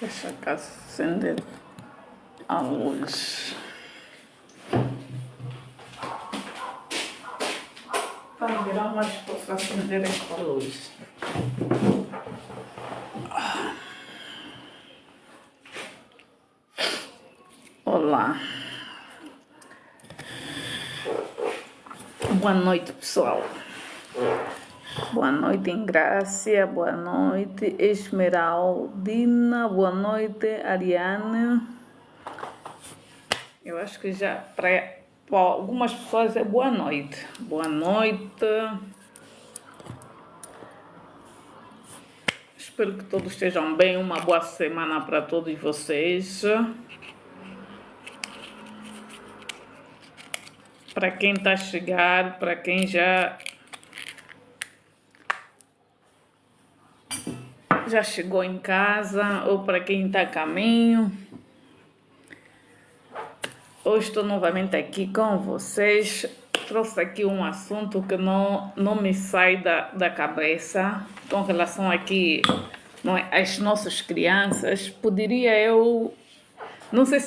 Deixa cá acender a luz. Para virar mais posso acender esta luz. Olá. Boa noite, pessoal. Boa noite, Ingrácia. Boa noite, Esmeraldina. Boa noite, Ariane. Eu acho que já para algumas pessoas é boa noite. Boa noite. Espero que todos estejam bem. Uma boa semana para todos vocês. Para quem está a chegar, para quem já chegou em casa ou para quem está a caminho. Hoje estou novamente aqui com vocês. Trouxe aqui um assunto que não me sai da cabeça com relação aqui, não é, às nossas crianças. Não sei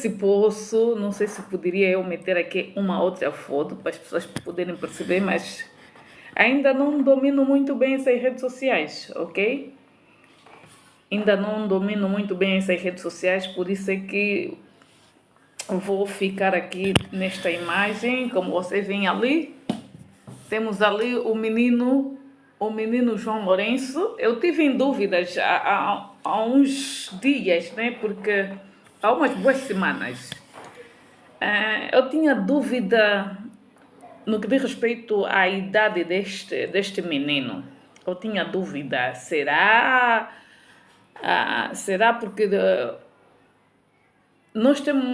se poderia eu meter aqui uma outra foto para as pessoas poderem perceber, mas ainda não domino muito bem essas redes sociais, ok? Ainda não domino muito bem essas redes sociais, por isso é que vou ficar aqui nesta imagem, como vocês veem ali. Temos ali o menino João Lourenço. Eu tive em dúvidas há uns dias, né? Porque há umas boas semanas. Eu tinha dúvida no que diz respeito à idade deste menino. Eu tinha dúvida, será porque nós temos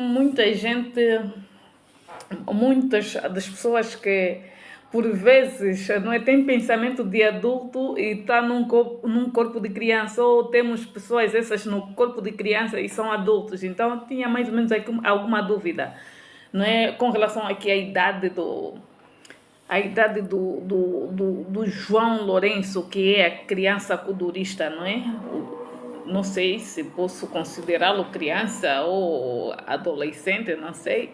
muitas das pessoas que por vezes não é, tem pensamento de adulto e está num corpo de criança, ou temos pessoas essas no corpo de criança e são adultos. Então eu tinha mais ou menos aqui alguma dúvida, não é, com relação aqui à idade do João Lourenço, que é a criança kudurista, não é? Não sei se posso considerá-lo criança ou adolescente, não sei.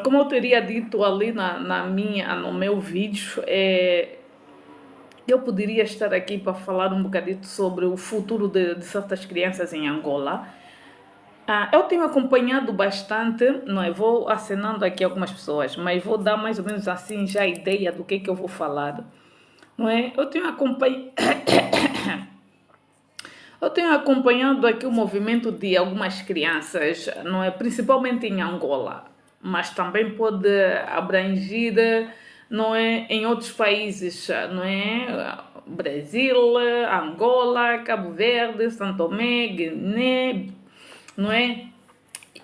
Como eu teria dito ali no meu vídeo, eu poderia estar aqui para falar um bocadinho sobre o futuro de certas crianças em Angola. Eu tenho acompanhado bastante, não é? Vou acenando aqui algumas pessoas, mas vou dar mais ou menos assim já a ideia do que eu vou falar, não é? Eu tenho acompanhado aqui o movimento de algumas crianças, não é? Principalmente em Angola, mas também pode abranger, não é, em outros países, não é? Brasil, Angola, Cabo Verde, São Tomé, Guiné, não é?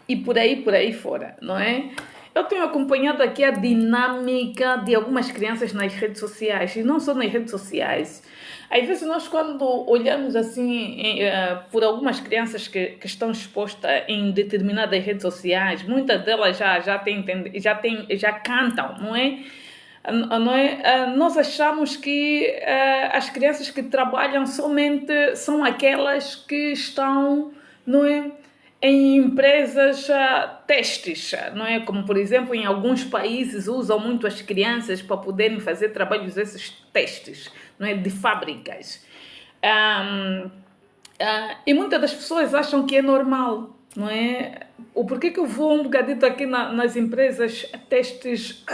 E por aí fora, não é? Eu tenho acompanhado aqui a dinâmica de algumas crianças nas redes sociais, e não só nas redes sociais. Às vezes nós, quando olhamos assim por algumas crianças que estão expostas em determinadas redes sociais, muitas delas já cantam, não é? Não é? Nós achamos que as crianças que trabalham somente são aquelas que estão, não é, em empresas testes, não é? Como, por exemplo, em alguns países usam muito as crianças para poderem fazer trabalhos desses testes, não é? De fábricas. E muitas das pessoas acham que é normal, não é? O porquê que eu vou um bocadinho aqui nas empresas testes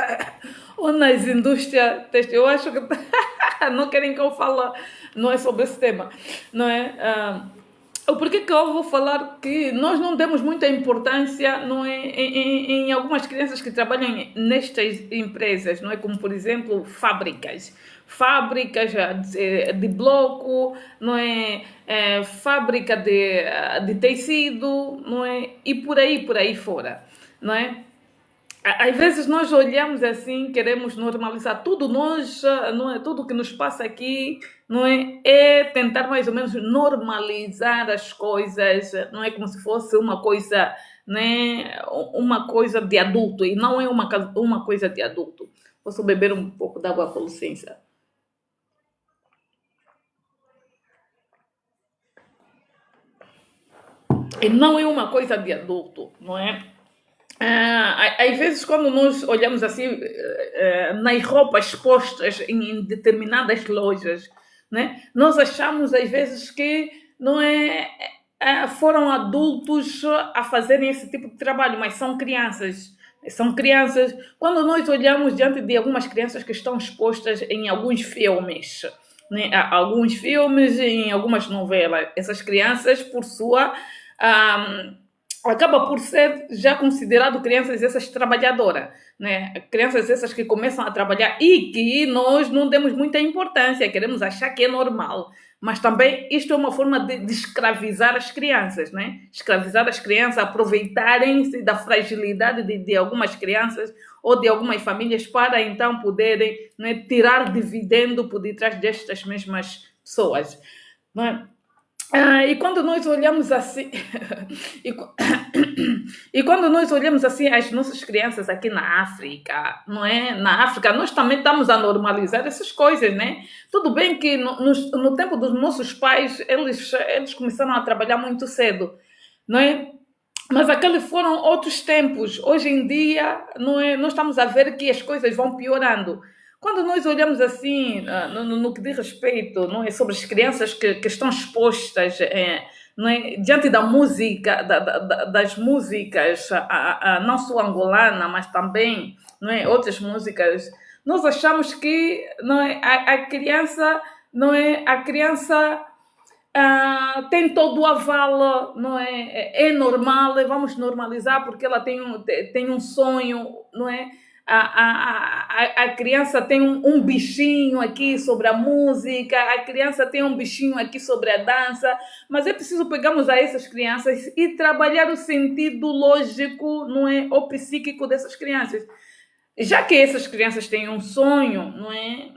ou nas indústrias testes? Eu acho que não querem que eu fale, não é, sobre esse tema, não é? Porquê que eu vou falar que nós não demos muita importância, não é, em algumas crianças que trabalham nestas empresas, não é? Como, por exemplo, fábricas de bloco, não é? Fábrica de tecido, não é? E por aí fora, não é? Às vezes nós olhamos assim, queremos normalizar tudo, não é, tudo que nos passa aqui, não é, tentar mais ou menos normalizar as coisas, não é, como se fosse uma coisa né, uma coisa de adulto, e não é uma coisa de adulto. Posso beber um pouco d'água, com licença? E não é uma coisa de adulto, não é? Às vezes, quando nós olhamos assim, nas roupas expostas em determinadas lojas, né, nós achamos às vezes que não é, foram adultos a fazerem esse tipo de trabalho, mas são crianças. São crianças. Quando nós olhamos diante de algumas crianças que estão expostas em alguns filmes, né, alguns filmes, em algumas novelas, essas crianças, por sua. ah, Acaba por ser já considerado crianças essas trabalhadoras, né? Crianças essas que começam a trabalhar e que nós não demos muita importância, queremos achar que é normal. Mas também isto é uma forma de escravizar as crianças, né? Escravizar as crianças, aproveitarem-se da fragilidade de algumas crianças ou de algumas famílias para então poderem, né, tirar dividendo por detrás destas mesmas pessoas, não é? E quando nós olhamos assim, e, e quando nós olhamos assim as nossas crianças aqui na África, não é? Na África, nós também estamos a normalizar essas coisas, né? Tudo bem que no tempo dos nossos pais, eles começaram a trabalhar muito cedo, não é? Mas aqueles foram outros tempos. Hoje em dia, não é? Nós estamos a ver que as coisas vão piorando. Quando nós olhamos assim, no que diz respeito, não é, sobre as crianças que estão expostas, não é, diante da música, das músicas, não só angolana, mas também, não é, outras músicas, nós achamos que, não é, a criança, não é, a criança tem todo o aval, não é? É normal, vamos normalizar porque ela tem um sonho, não é? A criança tem um bichinho aqui sobre a música, a criança tem um bichinho aqui sobre a dança, mas é preciso pegarmos a essas crianças e trabalhar o sentido lógico, não é? Ou psíquico dessas crianças. Já que essas crianças têm um sonho, não é?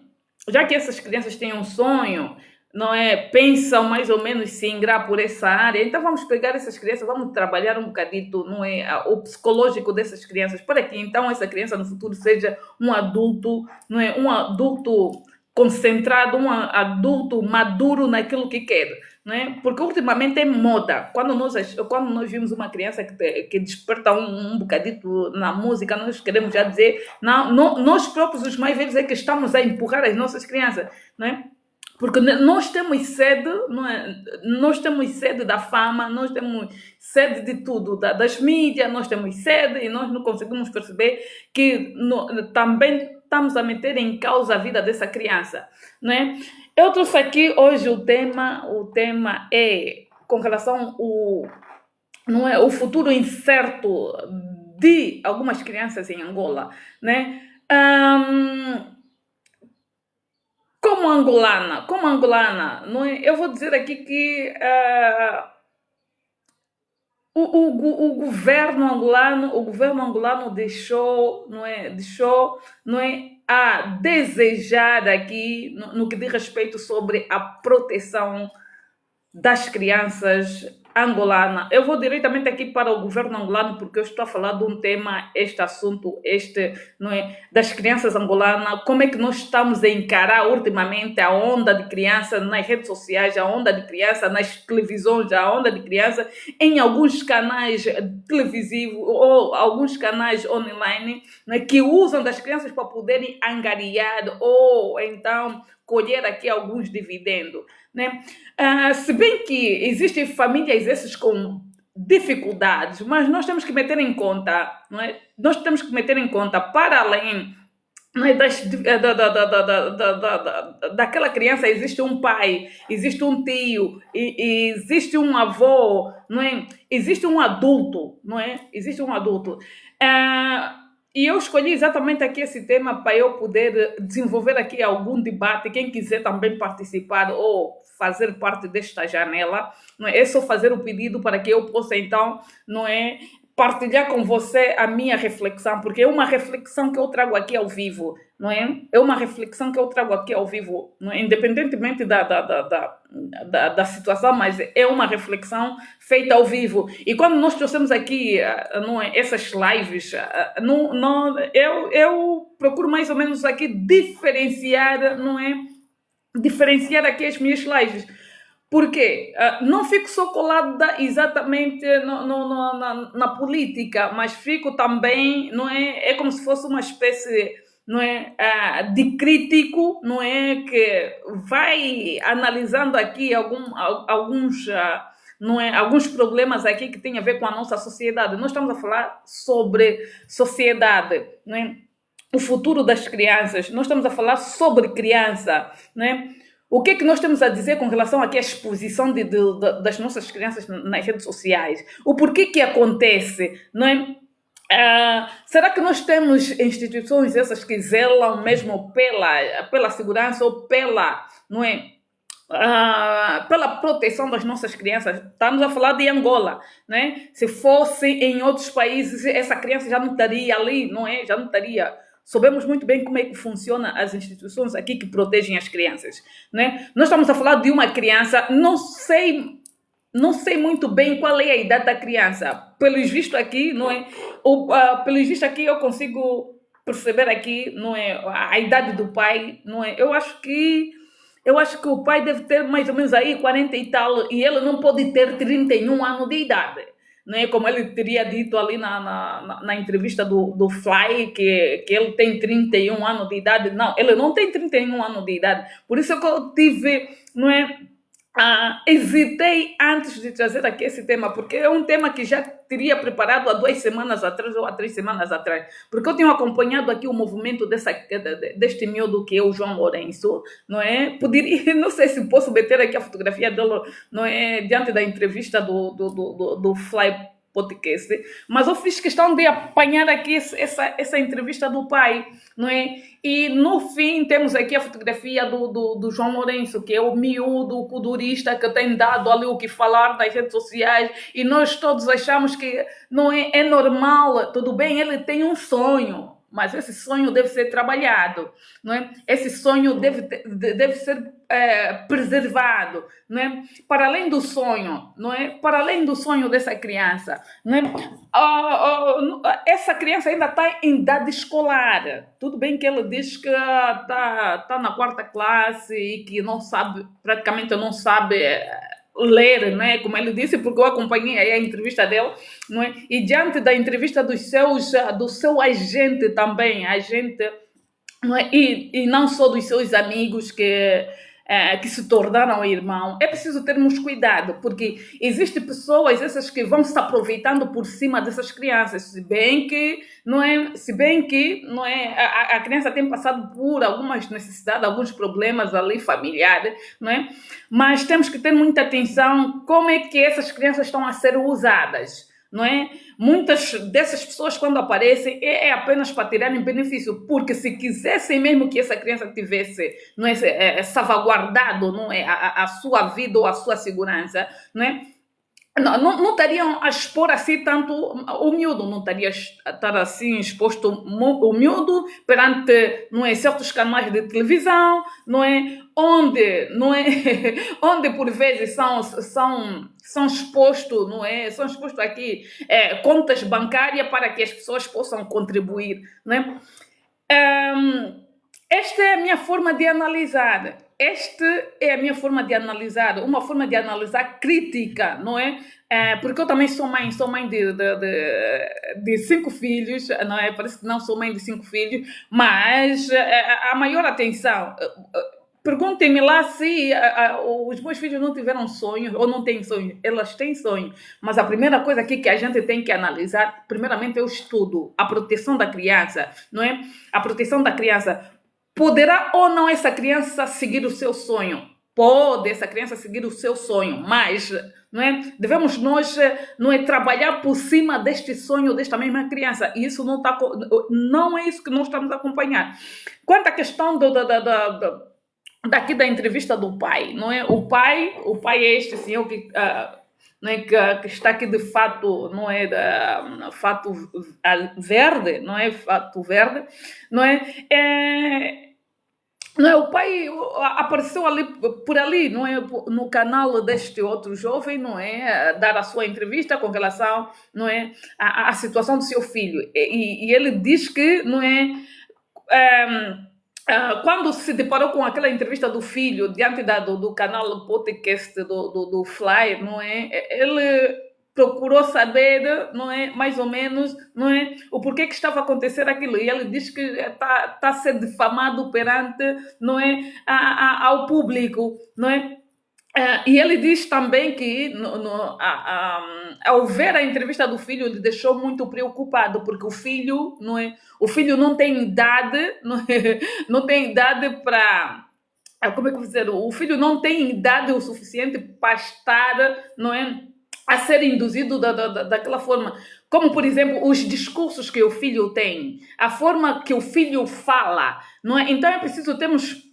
Já que essas crianças têm um sonho, não é? Pensam mais ou menos se ingrar por essa área, então vamos pegar essas crianças, vamos trabalhar um bocadito, não é? O psicológico dessas crianças, para que então essa criança no futuro seja um adulto, não é? Um adulto concentrado, um adulto maduro naquilo que quer, não é? Porque ultimamente é moda. Quando nós vimos uma criança que desperta um bocadito na música, nós queremos já dizer, nós próprios, os mais velhos, é que estamos a empurrar as nossas crianças, não é? Porque nós temos sede, não é? Nós temos sede da fama, nós temos sede de tudo, das mídias, nós temos sede e nós não conseguimos perceber que também estamos a meter em causa a vida dessa criança, não é? Eu trouxe aqui hoje o tema é com relação não é, o futuro incerto de algumas crianças em Angola, né? Como angolana, não é? Eu vou dizer aqui que o governo angolano deixou, não é, a desejar aqui no que diz respeito sobre a proteção das crianças angolanas. Eu vou diretamente aqui para o governo angolano porque eu estou a falar de um tema, este assunto, não é, das crianças angolanas. Como é que nós estamos a encarar ultimamente a onda de criança nas redes sociais, a onda de criança nas televisões, a onda de criança em alguns canais televisivos ou alguns canais online, né, que usam das crianças para poderem angariar ou então colher aqui alguns dividendos, né? Se bem que existem famílias essas com dificuldades, mas nós temos que meter em conta, não é? Nós temos que meter em conta, para além, não é, daquela criança, existe um pai, existe um tio, e existe um avô, não é? Existe um adulto, não é? Existe um adulto. E eu escolhi exatamente aqui esse tema para eu poder desenvolver aqui algum debate. Quem quiser também participar ou fazer parte desta janela, não é? É só fazer o pedido para que eu possa então, não é, partilhar com você a minha reflexão, porque é uma reflexão que eu trago aqui ao vivo, não é? É uma reflexão que eu trago aqui ao vivo, não é? Independentemente da situação, mas é uma reflexão feita ao vivo. E quando nós trouxemos aqui, não é, essas lives, eu procuro mais ou menos aqui diferenciar, não é? Diferenciar aqui as minhas lives. Porque não fico só colada exatamente na política, mas fico também, não é? É como se fosse uma espécie, não é, de crítico, não é, que vai analisando aqui alguns, não é, alguns problemas aqui que têm a ver com a nossa sociedade. Nós estamos a falar sobre sociedade, não é? O futuro das crianças. Nós estamos a falar sobre criança, não é? O que é que nós temos a dizer com relação aqui à exposição das nossas crianças nas redes sociais? O porquê que acontece, não é? Será que nós temos instituições essas que zelam mesmo pela segurança ou não é? Pela proteção das nossas crianças? Estamos a falar de Angola, né? Se fosse em outros países, essa criança já não estaria ali, não é? Já não estaria. Sabemos muito bem como é que funcionam as instituições aqui que protegem as crianças, né? Nós estamos a falar de uma criança, não sei muito bem qual é a idade da criança. Pelos vistos aqui, não é? Pelos vistos aqui eu consigo perceber aqui, não é? A idade do pai, não é? Eu acho que o pai deve ter mais ou menos aí 40 e tal, e ele não pode ter 31 anos de idade. Né? Como ele teria dito ali na entrevista do Fly, que ele tem 31 anos de idade. Não, ele não tem 31 anos de idade. Por isso que eu tive, não é? Hesitei antes de trazer aqui esse tema, porque é um tema que já teria preparado há 2 semanas atrás ou há 3 semanas atrás, porque eu tenho acompanhado aqui o movimento deste miúdo que é o João Lourenço, não é? Poderia, não sei se posso meter aqui a fotografia dele, não é? Diante da entrevista do Fly Podcast, mas eu fiz questão de apanhar aqui essa entrevista do pai, não é? E no fim temos aqui a fotografia do João Lourenço, que é o miúdo, o culturista que tem dado ali o que falar nas redes sociais, e nós todos achamos que não é normal, tudo bem, ele tem um sonho, mas esse sonho deve ser trabalhado, não é? Esse sonho deve ser preservado, não é? Para além do sonho, não é? Para além do sonho dessa criança, não é? Essa criança ainda está em idade escolar. Tudo bem que ele diz que está na 4ª classe e que não sabe, praticamente não sabe ler, né? Como ele disse, porque eu acompanhei aí a entrevista dele, não é? E diante da entrevista do seu agente também, não é? E não só dos seus amigos que se tornaram irmãos, é preciso termos cuidado, porque existem pessoas essas que vão se aproveitando por cima dessas crianças, se bem que não é, a criança tem passado por algumas necessidades, alguns problemas ali familiares, não é? Mas temos que ter muita atenção como é que essas crianças estão a ser usadas, não é? Muitas dessas pessoas, quando aparecem, é apenas para tirarem benefício, porque se quisessem mesmo que essa criança tivesse, não é, salvaguardado, não é, a sua vida ou a sua segurança, não é? Não estariam a expor assim tanto o miúdo, não estaria a estar assim exposto o miúdo perante, não é, certos canais de televisão, não é, onde por vezes são expostos, não é, são expostos aqui contas bancárias para que as pessoas possam contribuir, não é? Esta é a minha forma de analisar. Esta é a minha forma de analisar, uma forma de analisar crítica, não é? Porque eu também sou mãe de 5 filhos, não é? Parece que não sou mãe de 5 filhos, mas a maior atenção. Perguntem-me lá se os meus filhos não tiveram sonhos ou não têm sonhos. Elas têm sonhos, mas a primeira coisa aqui que a gente tem que analisar, primeiramente, é o estudo, a proteção da criança, não é? A proteção da criança. Poderá ou não essa criança seguir o seu sonho? Pode essa criança seguir o seu sonho, mas não é? Devemos nós não é, trabalhar por cima deste sonho desta mesma criança. E isso não é isso que nós estamos a acompanhar. Quanto à questão daqui da entrevista do pai, não é? O pai é este senhor que não é, que está aqui de fato, não é, fato verde, não é, fato verde, não é, não é, o pai apareceu ali, por ali, não é, no canal deste outro jovem, não é, a dar a sua entrevista com relação, não é, à situação do seu filho. E ele diz que, não é, quando se deparou com aquela entrevista do filho diante do canal podcast do Fly, não é, ele procurou saber, não é, mais ou menos, não é, o porquê que estava a acontecer aquilo. E ele diz que está a ser difamado perante, não é, ao público, não é. E ele diz também que, ao ver a entrevista do filho, ele deixou muito preocupado, porque o filho, não é, o filho não tem idade, não, não tem idade para, como é que eu vou dizer, o filho não tem idade o suficiente para estar, não é, a ser induzido daquela forma. Como, por exemplo, os discursos que o filho tem, a forma que o filho fala, não é? Então é preciso termos,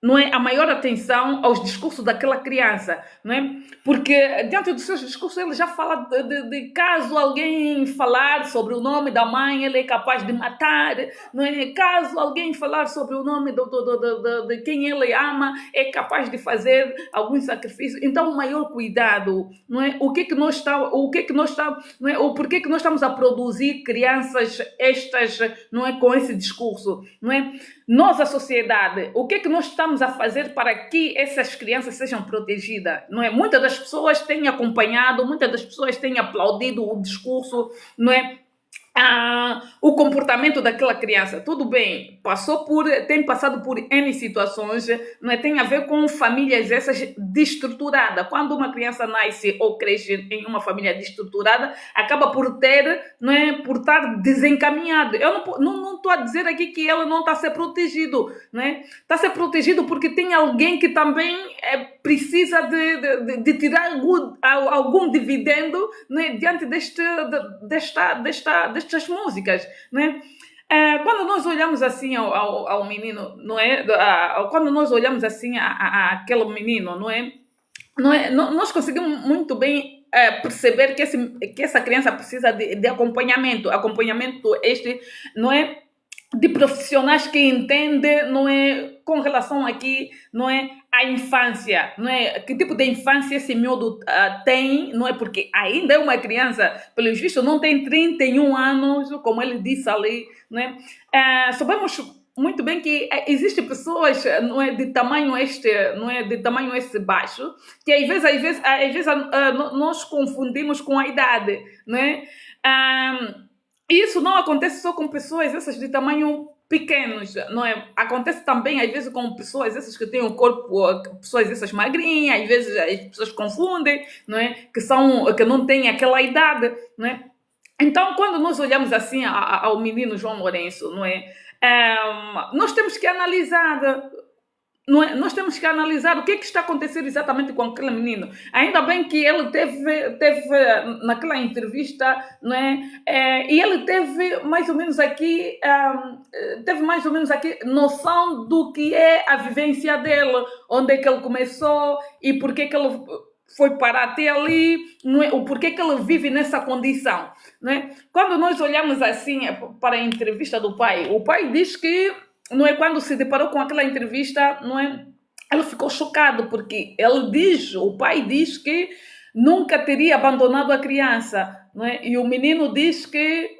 não é, a maior atenção aos discursos daquela criança, não é? Porque diante dos seus discursos ele já fala de caso alguém falar sobre o nome da mãe, ele é capaz de matar, não é? Caso alguém falar sobre o nome de quem ele ama, é capaz de fazer algum sacrifício. Então o maior cuidado, não é? O que que nós não é? O porquê que nós estamos a produzir crianças estas, não é, com esse discurso, não é? Nós, a sociedade, o que é que nós estamos a fazer para que essas crianças sejam protegidas? Não é? Muitas das pessoas têm acompanhado, muitas das pessoas têm aplaudido o discurso, não é? O comportamento daquela criança, tudo bem, tem passado por N situações, não é? Tem a ver com famílias essas destruturadas. Quando uma criança nasce ou cresce em uma família destruturada, acaba por ter, não é, por estar desencaminhado. Eu não estou a dizer aqui que ele não está a ser protegido, não é? Está a ser protegido porque tem alguém que também precisa de tirar algum dividendo, não é, diante destas músicas, né? Quando nós olhamos assim ao menino, não é? Quando nós olhamos assim aquele menino, não é? Nós conseguimos muito bem perceber que essa criança precisa de acompanhamento, este, não é? De profissionais que entendem, não é, com relação aqui, não é, à infância, não é, que tipo de infância esse miúdo tem, não é, porque ainda é uma criança, pelo visto não tem 31 anos, como ele disse ali, não é, sabemos muito bem que existem pessoas, não é, de tamanho este baixo, que às vezes nós confundimos com a idade, não é? Isso não acontece só com pessoas essas de tamanho pequenos, não é? Acontece também, às vezes, com pessoas essas que têm um corpo, pessoas essas magrinhas, às vezes as pessoas confundem, não é? Que não têm aquela idade, não é? Então, quando nós olhamos assim ao menino João Lourenço, não é? Nós temos que analisar, não é? Nós temos que analisar o que está acontecendo exatamente com aquele menino. Ainda bem que ele teve naquela entrevista, não é? E ele teve mais ou menos aqui, noção do que é a vivência dele, onde é que ele começou e porquê que ele foi parar até ali, não é? O porquê que ele vive nessa condição, não é? Quando nós olhamos assim para a entrevista do pai, o pai diz que, não é, quando se deparou com aquela entrevista, não é, ele ficou chocado porque o pai diz que nunca teria abandonado a criança, não é? E o menino diz que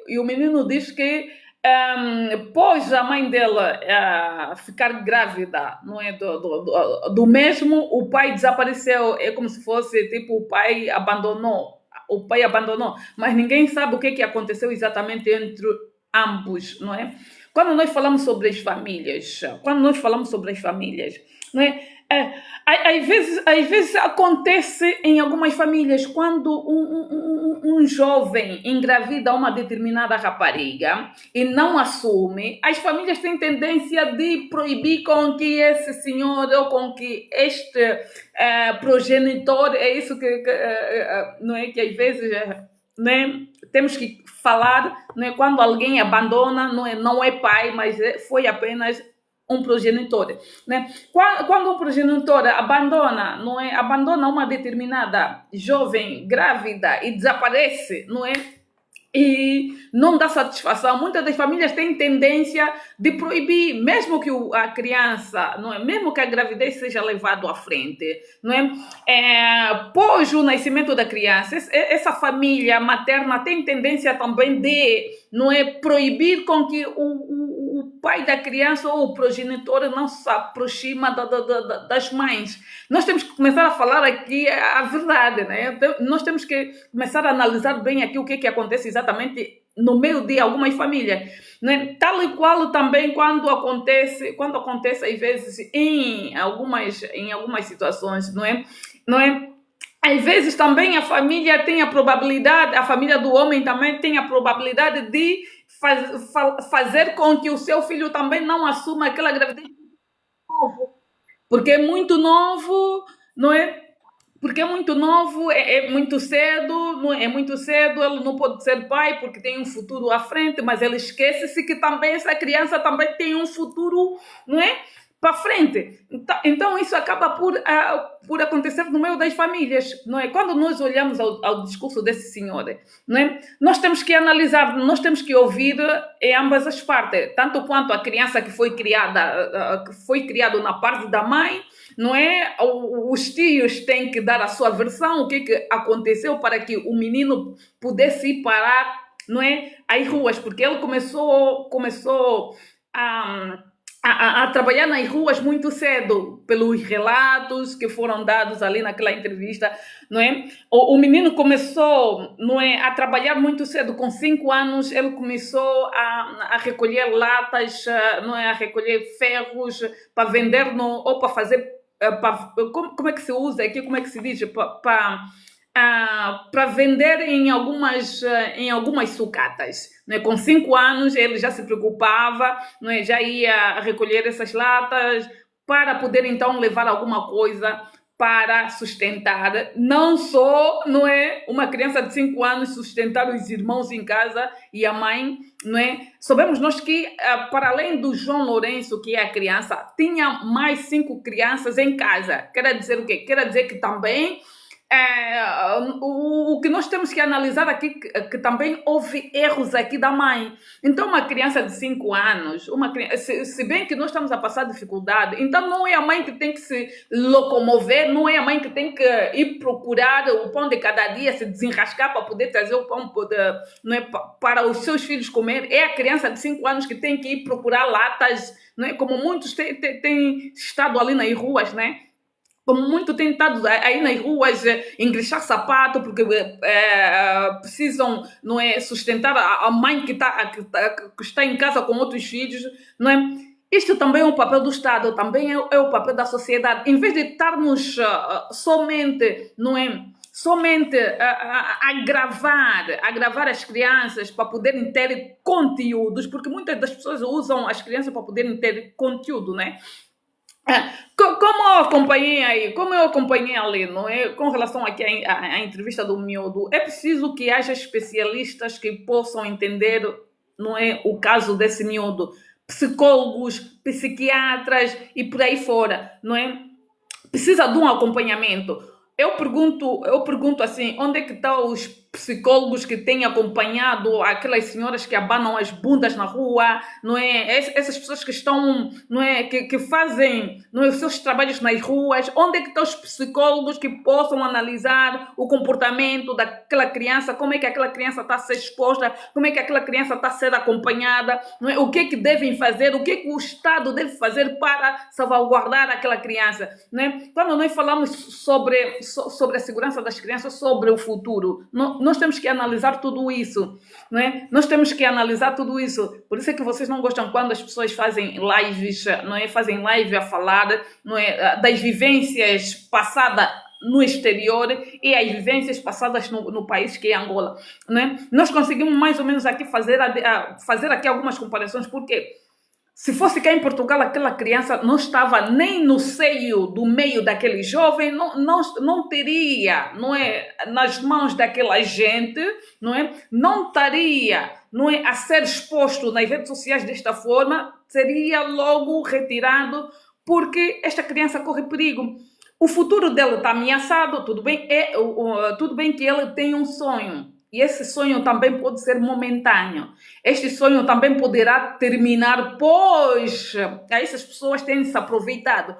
pós a mãe dela ficar grávida, não é, do mesmo, o pai desapareceu. É como se fosse tipo o pai abandonou, mas ninguém sabe o que aconteceu exatamente entre ambos, não é? Quando nós falamos sobre as famílias, não é? Às vezes acontece em algumas famílias, quando um jovem engravida uma determinada rapariga e não assume, as famílias têm tendência de proibir com que esse senhor ou com que este progenitor, é isso não é, que às vezes né, temos que falar, né, quando alguém abandona, não é pai, mas foi apenas um progenitor, né? Quando um progenitor abandona, não é, abandona uma determinada jovem grávida e desaparece, não é? E não dá satisfação. Muitas das famílias têm tendência de proibir, mesmo que a criança, não é, mesmo que a gravidez seja levada à frente, não é, pós o nascimento da criança, essa família materna tem tendência também de, não é, proibir com que o pai da criança ou o progenitor não se aproxima das mães. Nós temos que começar a falar aqui a verdade, né? Nós temos que começar a analisar bem aqui o que acontece exatamente no meio de algumas famílias, né? Tal e qual também quando acontece às vezes em algumas situações, não é? Às vezes também a família tem a probabilidade, a família do homem também tem a probabilidade de fazer com que o seu filho também não assuma aquela gravidez novo, porque é muito novo, não é? Porque é muito novo, é muito cedo, não é muito cedo, ele não pode ser pai porque tem um futuro à frente, mas ele esquece-se que também essa criança também tem um futuro, não é? Para frente. Então isso acaba por acontecer no meio das famílias, não é? Quando nós olhamos ao discurso desse senhor, não é? Nós temos que analisar, nós temos que ouvir em ambas as partes, tanto quanto a criança que foi criado na parte da mãe, não é? Os tios têm que dar a sua versão, o que aconteceu para que o menino pudesse ir parar, não é? Às ruas, porque ele começou a trabalhar nas ruas muito cedo, pelos relatos que foram dados ali naquela entrevista, não é? O menino começou, não é, a trabalhar muito cedo, com 5 anos ele começou a recolher latas, não é, a recolher ferros para vender ou para fazer, como é que se usa aqui, como é que se diz, para vender em algumas sucatas, né? Com 5 anos ele já se preocupava, né? Já ia recolher essas latas para poder então levar alguma coisa para sustentar, não só, não é, uma criança de 5 anos sustentar os irmãos em casa e a mãe, não é? Sabemos nós que, para além do João Lourenço, que é a criança, tinha mais 5 crianças em casa. Quer dizer o quê? Quer dizer que também o que nós temos que analisar aqui que também houve erros aqui da mãe. Então uma criança de 5 anos, se bem que nós estamos a passar dificuldade, então não é a mãe que tem que se locomover, não é a mãe que tem que ir procurar o pão de cada dia, se desenrascar para poder trazer o pão não é, para os seus filhos comer. É a criança de 5 anos que tem que ir procurar latas, não é? Como muitos têm estado ali nas ruas, né? Como muito tem estado aí nas ruas, engrixar sapato, porque precisam, não é, sustentar a mãe que está em casa com outros filhos, não é? Isto também é um papel do Estado, também é o papel da sociedade. Em vez de estarmos somente, não é, somente agravar as crianças para poderem ter conteúdos, porque muitas das pessoas usam as crianças para poderem ter conteúdo, né? Como eu acompanhei ali, não é? Com relação aqui à entrevista do miúdo, é preciso que haja especialistas que possam entender, não é, o caso desse miúdo, psicólogos, psiquiatras e por aí fora, não é? Precisa de um acompanhamento. Eu pergunto assim, onde é que estão os psicólogos que têm acompanhado aquelas senhoras que abanam as bundas na rua, não é? Essas pessoas que estão, não é, que fazem, não é, os seus trabalhos nas ruas, onde é que estão os psicólogos que possam analisar o comportamento daquela criança, como é que aquela criança está a ser exposta, como é que aquela criança está a ser acompanhada, não é? O que devem fazer, o que o Estado deve fazer para salvaguardar aquela criança, não é? Quando nós falamos sobre a segurança das crianças, sobre o futuro, nós temos que analisar tudo isso, não é? Nós temos que analisar tudo isso. Por isso é que vocês não gostam quando as pessoas fazem lives, não é? Fazem live a falar, não é, das vivências passadas no exterior e as vivências passadas no país que é Angola, não é? Nós conseguimos mais ou menos aqui fazer aqui algumas comparações, porque se fosse cá em Portugal, aquela criança não estava nem no seio do meio daquele jovem, não teria, não é, nas mãos daquela gente, não é, não estaria, não é, a ser exposto nas redes sociais desta forma, seria logo retirado, porque esta criança corre perigo. O futuro dela está ameaçado, tudo bem, tudo bem que ele tem um sonho. E esse sonho também pode ser momentâneo. Este sonho também poderá terminar, pois essas pessoas têm se aproveitado.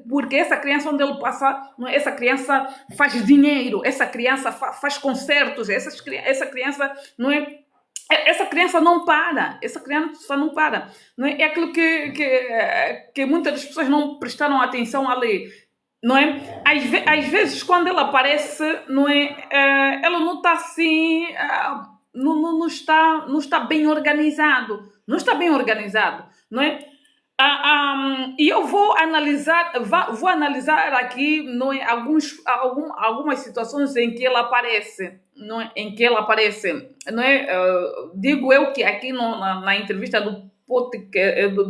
Porque essa criança, onde ele passa, essa criança faz dinheiro, essa criança faz concertos, essa criança não é. Essa criança não para, essa criança não para. Não é? É aquilo que muitas das pessoas não prestaram atenção ali. Não é? Às vezes, quando ela aparece, não é? Ela não está assim, não está bem organizado. Não está bem organizado, não é? E eu vou analisar aqui, não é, algumas situações em que ela aparece, não é? Em que ela aparece, não é? Digo eu que aqui na entrevista do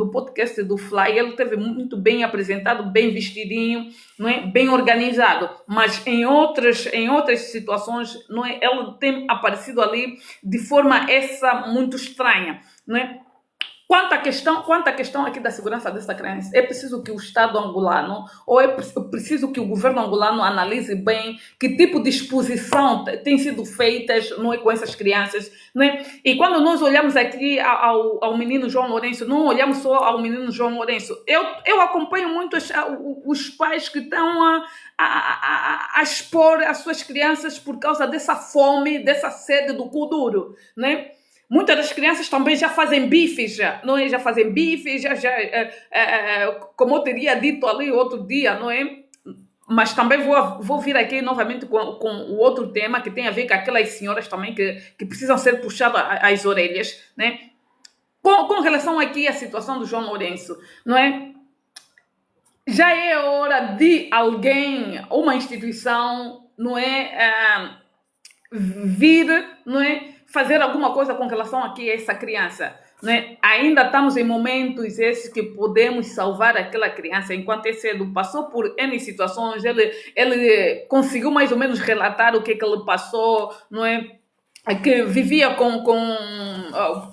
podcast do Fly, ele teve muito bem apresentado, bem vestidinho, não é? Bem organizado, mas em outras situações, não é? Ele tem aparecido ali de forma muito estranha, não é? Quanto à questão aqui da segurança dessa criança, é preciso que o Estado angolano, ou é preciso que o governo angolano analise bem que tipo de exposição tem sido feitas, não é, com essas crianças, não é? E quando nós olhamos aqui ao menino João Lourenço, não olhamos só ao menino João Lourenço. Eu acompanho muito os pais que estão a expor as suas crianças por causa dessa fome, dessa sede do Kuduro, não é? Muitas das crianças também já fazem bifes, não é? Já fazem bifes, como eu teria dito ali outro dia, não é? Mas também vou vir aqui novamente com o outro tema que tem a ver com aquelas senhoras também que precisam ser puxadas às orelhas, né? Com relação aqui à situação do João Lourenço, não é? Já é hora de alguém, uma instituição, não é? Vir, não é? Fazer alguma coisa com relação aqui a essa criança, né? Ainda estamos em momentos esses que podemos salvar aquela criança, enquanto é cedo. Passou por N situações, ele conseguiu mais ou menos relatar o que ele passou, não é? Que vivia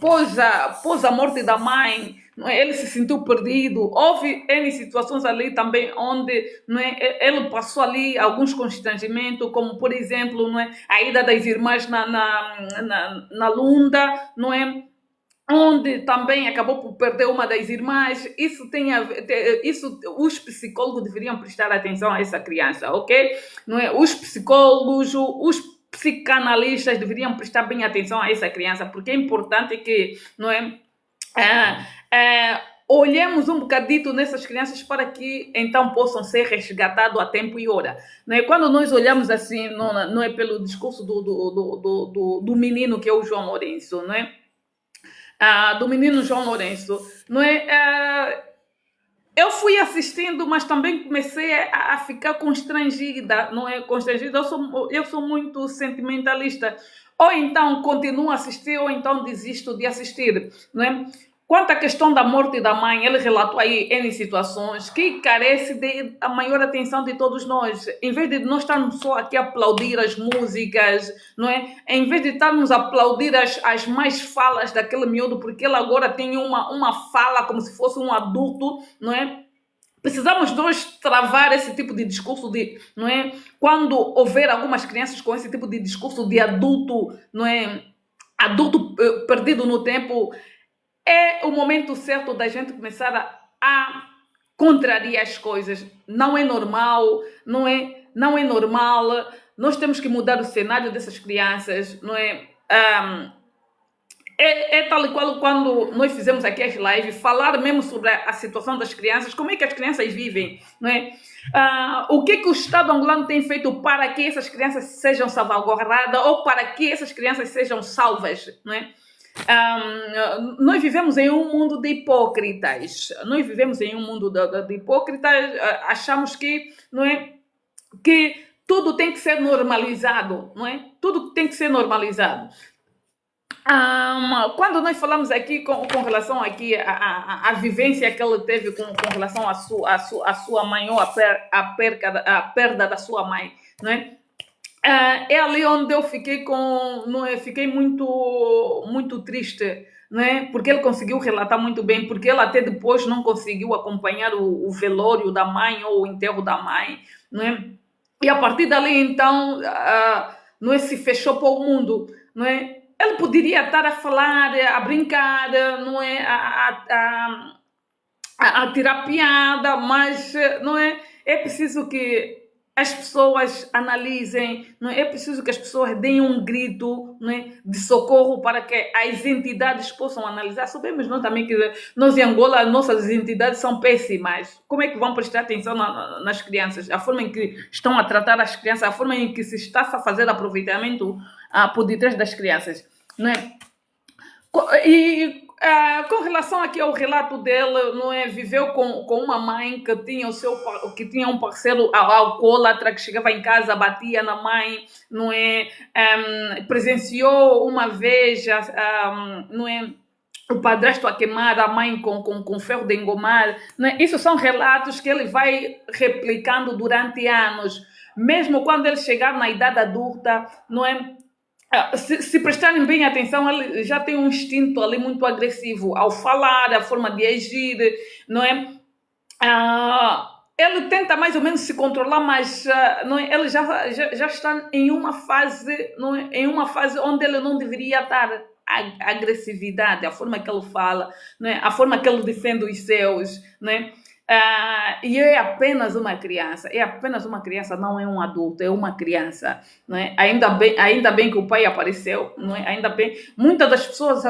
pós a morte da mãe, não é? Ele se sentiu perdido. Houve N situações ali também onde, não é? Ele passou ali alguns constrangimentos, como por exemplo, não é? A ida das irmãs na Lunda, não é? Onde também acabou por perder uma das irmãs. Isso os psicólogos deveriam prestar atenção a essa criança, ok? Não é? Os psicólogos, os psicanalistas deveriam prestar bem atenção a essa criança, porque é importante que, não é? Olhemos um bocadito nessas crianças para que então possam ser resgatados a tempo e hora. Não é? Quando nós olhamos assim, não é, pelo discurso do menino que é o João Lourenço, não é? Do menino João Lourenço, não é? Eu fui assistindo, mas também comecei a ficar constrangida, não é? Constrangida, eu sou muito sentimentalista. Ou então continuo a assistir, ou então desisto de assistir, não é? Quanto à questão da morte da mãe, ele relatou aí N situações que carece a maior atenção de todos nós. Em vez de nós estarmos só aqui a aplaudir as músicas, não é? Em vez de estarmos a aplaudir as mais falas daquele miúdo, porque ele agora tem uma fala como se fosse um adulto, não é? Precisamos nós travar esse tipo de discurso não é? Quando houver algumas crianças com esse tipo de discurso de adulto, não é? Adulto perdido no tempo, é o momento certo da gente começar a contrariar as coisas. Não é normal, não é normal. Nós temos que mudar o cenário dessas crianças, não é? É tal e qual quando nós fizemos aqui as lives, falar mesmo sobre a situação das crianças, como é que as crianças vivem, não é? O que o Estado angolano tem feito para que essas crianças sejam salvaguardadas ou para que essas crianças sejam salvas, não é? Nós vivemos em um mundo de hipócritas. Nós vivemos em um mundo de hipócritas. Achamos que, não é, que tudo tem que ser normalizado, não é? Tudo tem que ser normalizado. Quando nós falamos aqui com relação aqui à vivência que ele teve com relação à sua mãe ou a perda da sua mãe, não é? É ali onde eu fiquei não é, fiquei muito triste, não é? Porque ele conseguiu relatar muito bem, porque ele até depois não conseguiu acompanhar o velório da mãe ou o enterro da mãe, não é? E a partir dali, então, não é, se fechou para o mundo, não é? Ele poderia estar a falar, a brincar, não é? A tirar piada, mas não é? É preciso que as pessoas analisem, não é? É preciso que as pessoas deem um grito, não é? De socorro para que as entidades possam analisar. Sabemos nós também que nós em Angola, nossas entidades são péssimas. Como é que vão prestar atenção nas crianças? A forma em que estão a tratar as crianças, a forma em que se está a fazer aproveitamento por detrás das crianças, não é? E com relação aqui ao relato dele, não é? Viveu com uma mãe que tinha um parceiro alcoólatra que chegava em casa, batia na mãe, não é? Presenciou uma vez, não é? O padrasto a queimar a mãe com ferro de engomar, não é? Isso são relatos que ele vai replicando durante anos. Mesmo quando ele chegar na idade adulta, não é? Se prestarem bem atenção, ele já tem um instinto ali muito agressivo ao falar, a forma de agir, não é? Ele tenta mais ou menos se controlar, mas não é? Ele já está em uma fase, não é? Em uma fase onde ele não deveria estar. A agressividade, a forma que ele fala, não é? A forma que ele defende os seus, não é? E é apenas uma criança, não é um adulto, é uma criança, não é? Ainda bem que o pai apareceu, não é? Ainda bem. Muitas das pessoas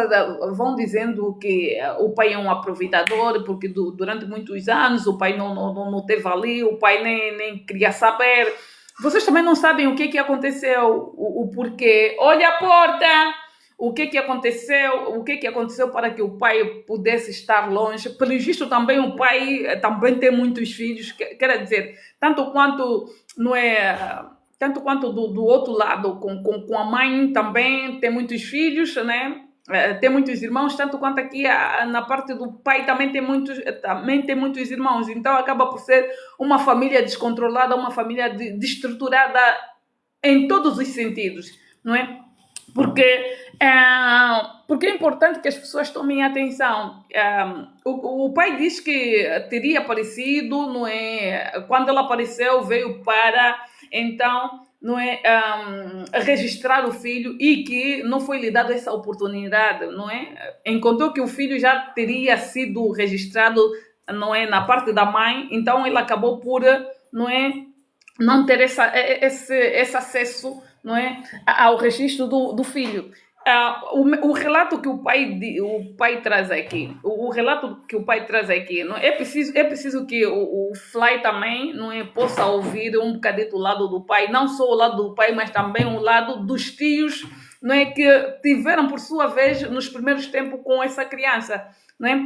vão dizendo que o pai é um aproveitador, porque durante muitos anos o pai não teve ali, o pai nem queria saber. Vocês também não sabem o que aconteceu, o porquê. Olha a porta! O que aconteceu para que o pai pudesse estar longe. Pelo visto também o pai também tem muitos filhos, quer dizer, tanto quanto não é, tanto quanto do outro lado, com a mãe também tem muitos filhos, né? Tem muitos irmãos, tanto quanto aqui na parte do pai também tem muitos irmãos, então acaba por ser uma família descontrolada, uma família destruturada em todos os sentidos, não é? Porque é importante que as pessoas tomem atenção. O pai diz que teria aparecido, não é? Quando ele apareceu, veio para, então, não é? Registrar o filho e que não foi lhe dada essa oportunidade, não é? Encontrou que o filho já teria sido registrado, não é? Na parte da mãe, então ele acabou por, não é? Não ter esse acesso, não é? Ao registro do filho. O relato que o pai traz aqui, o relato que o pai traz aqui, não é preciso que o Fly também, não é, possa ouvir um bocadinho do lado do pai, não só o lado do pai, mas também o lado dos tios, não é, que tiveram por sua vez nos primeiros tempos com essa criança, não é?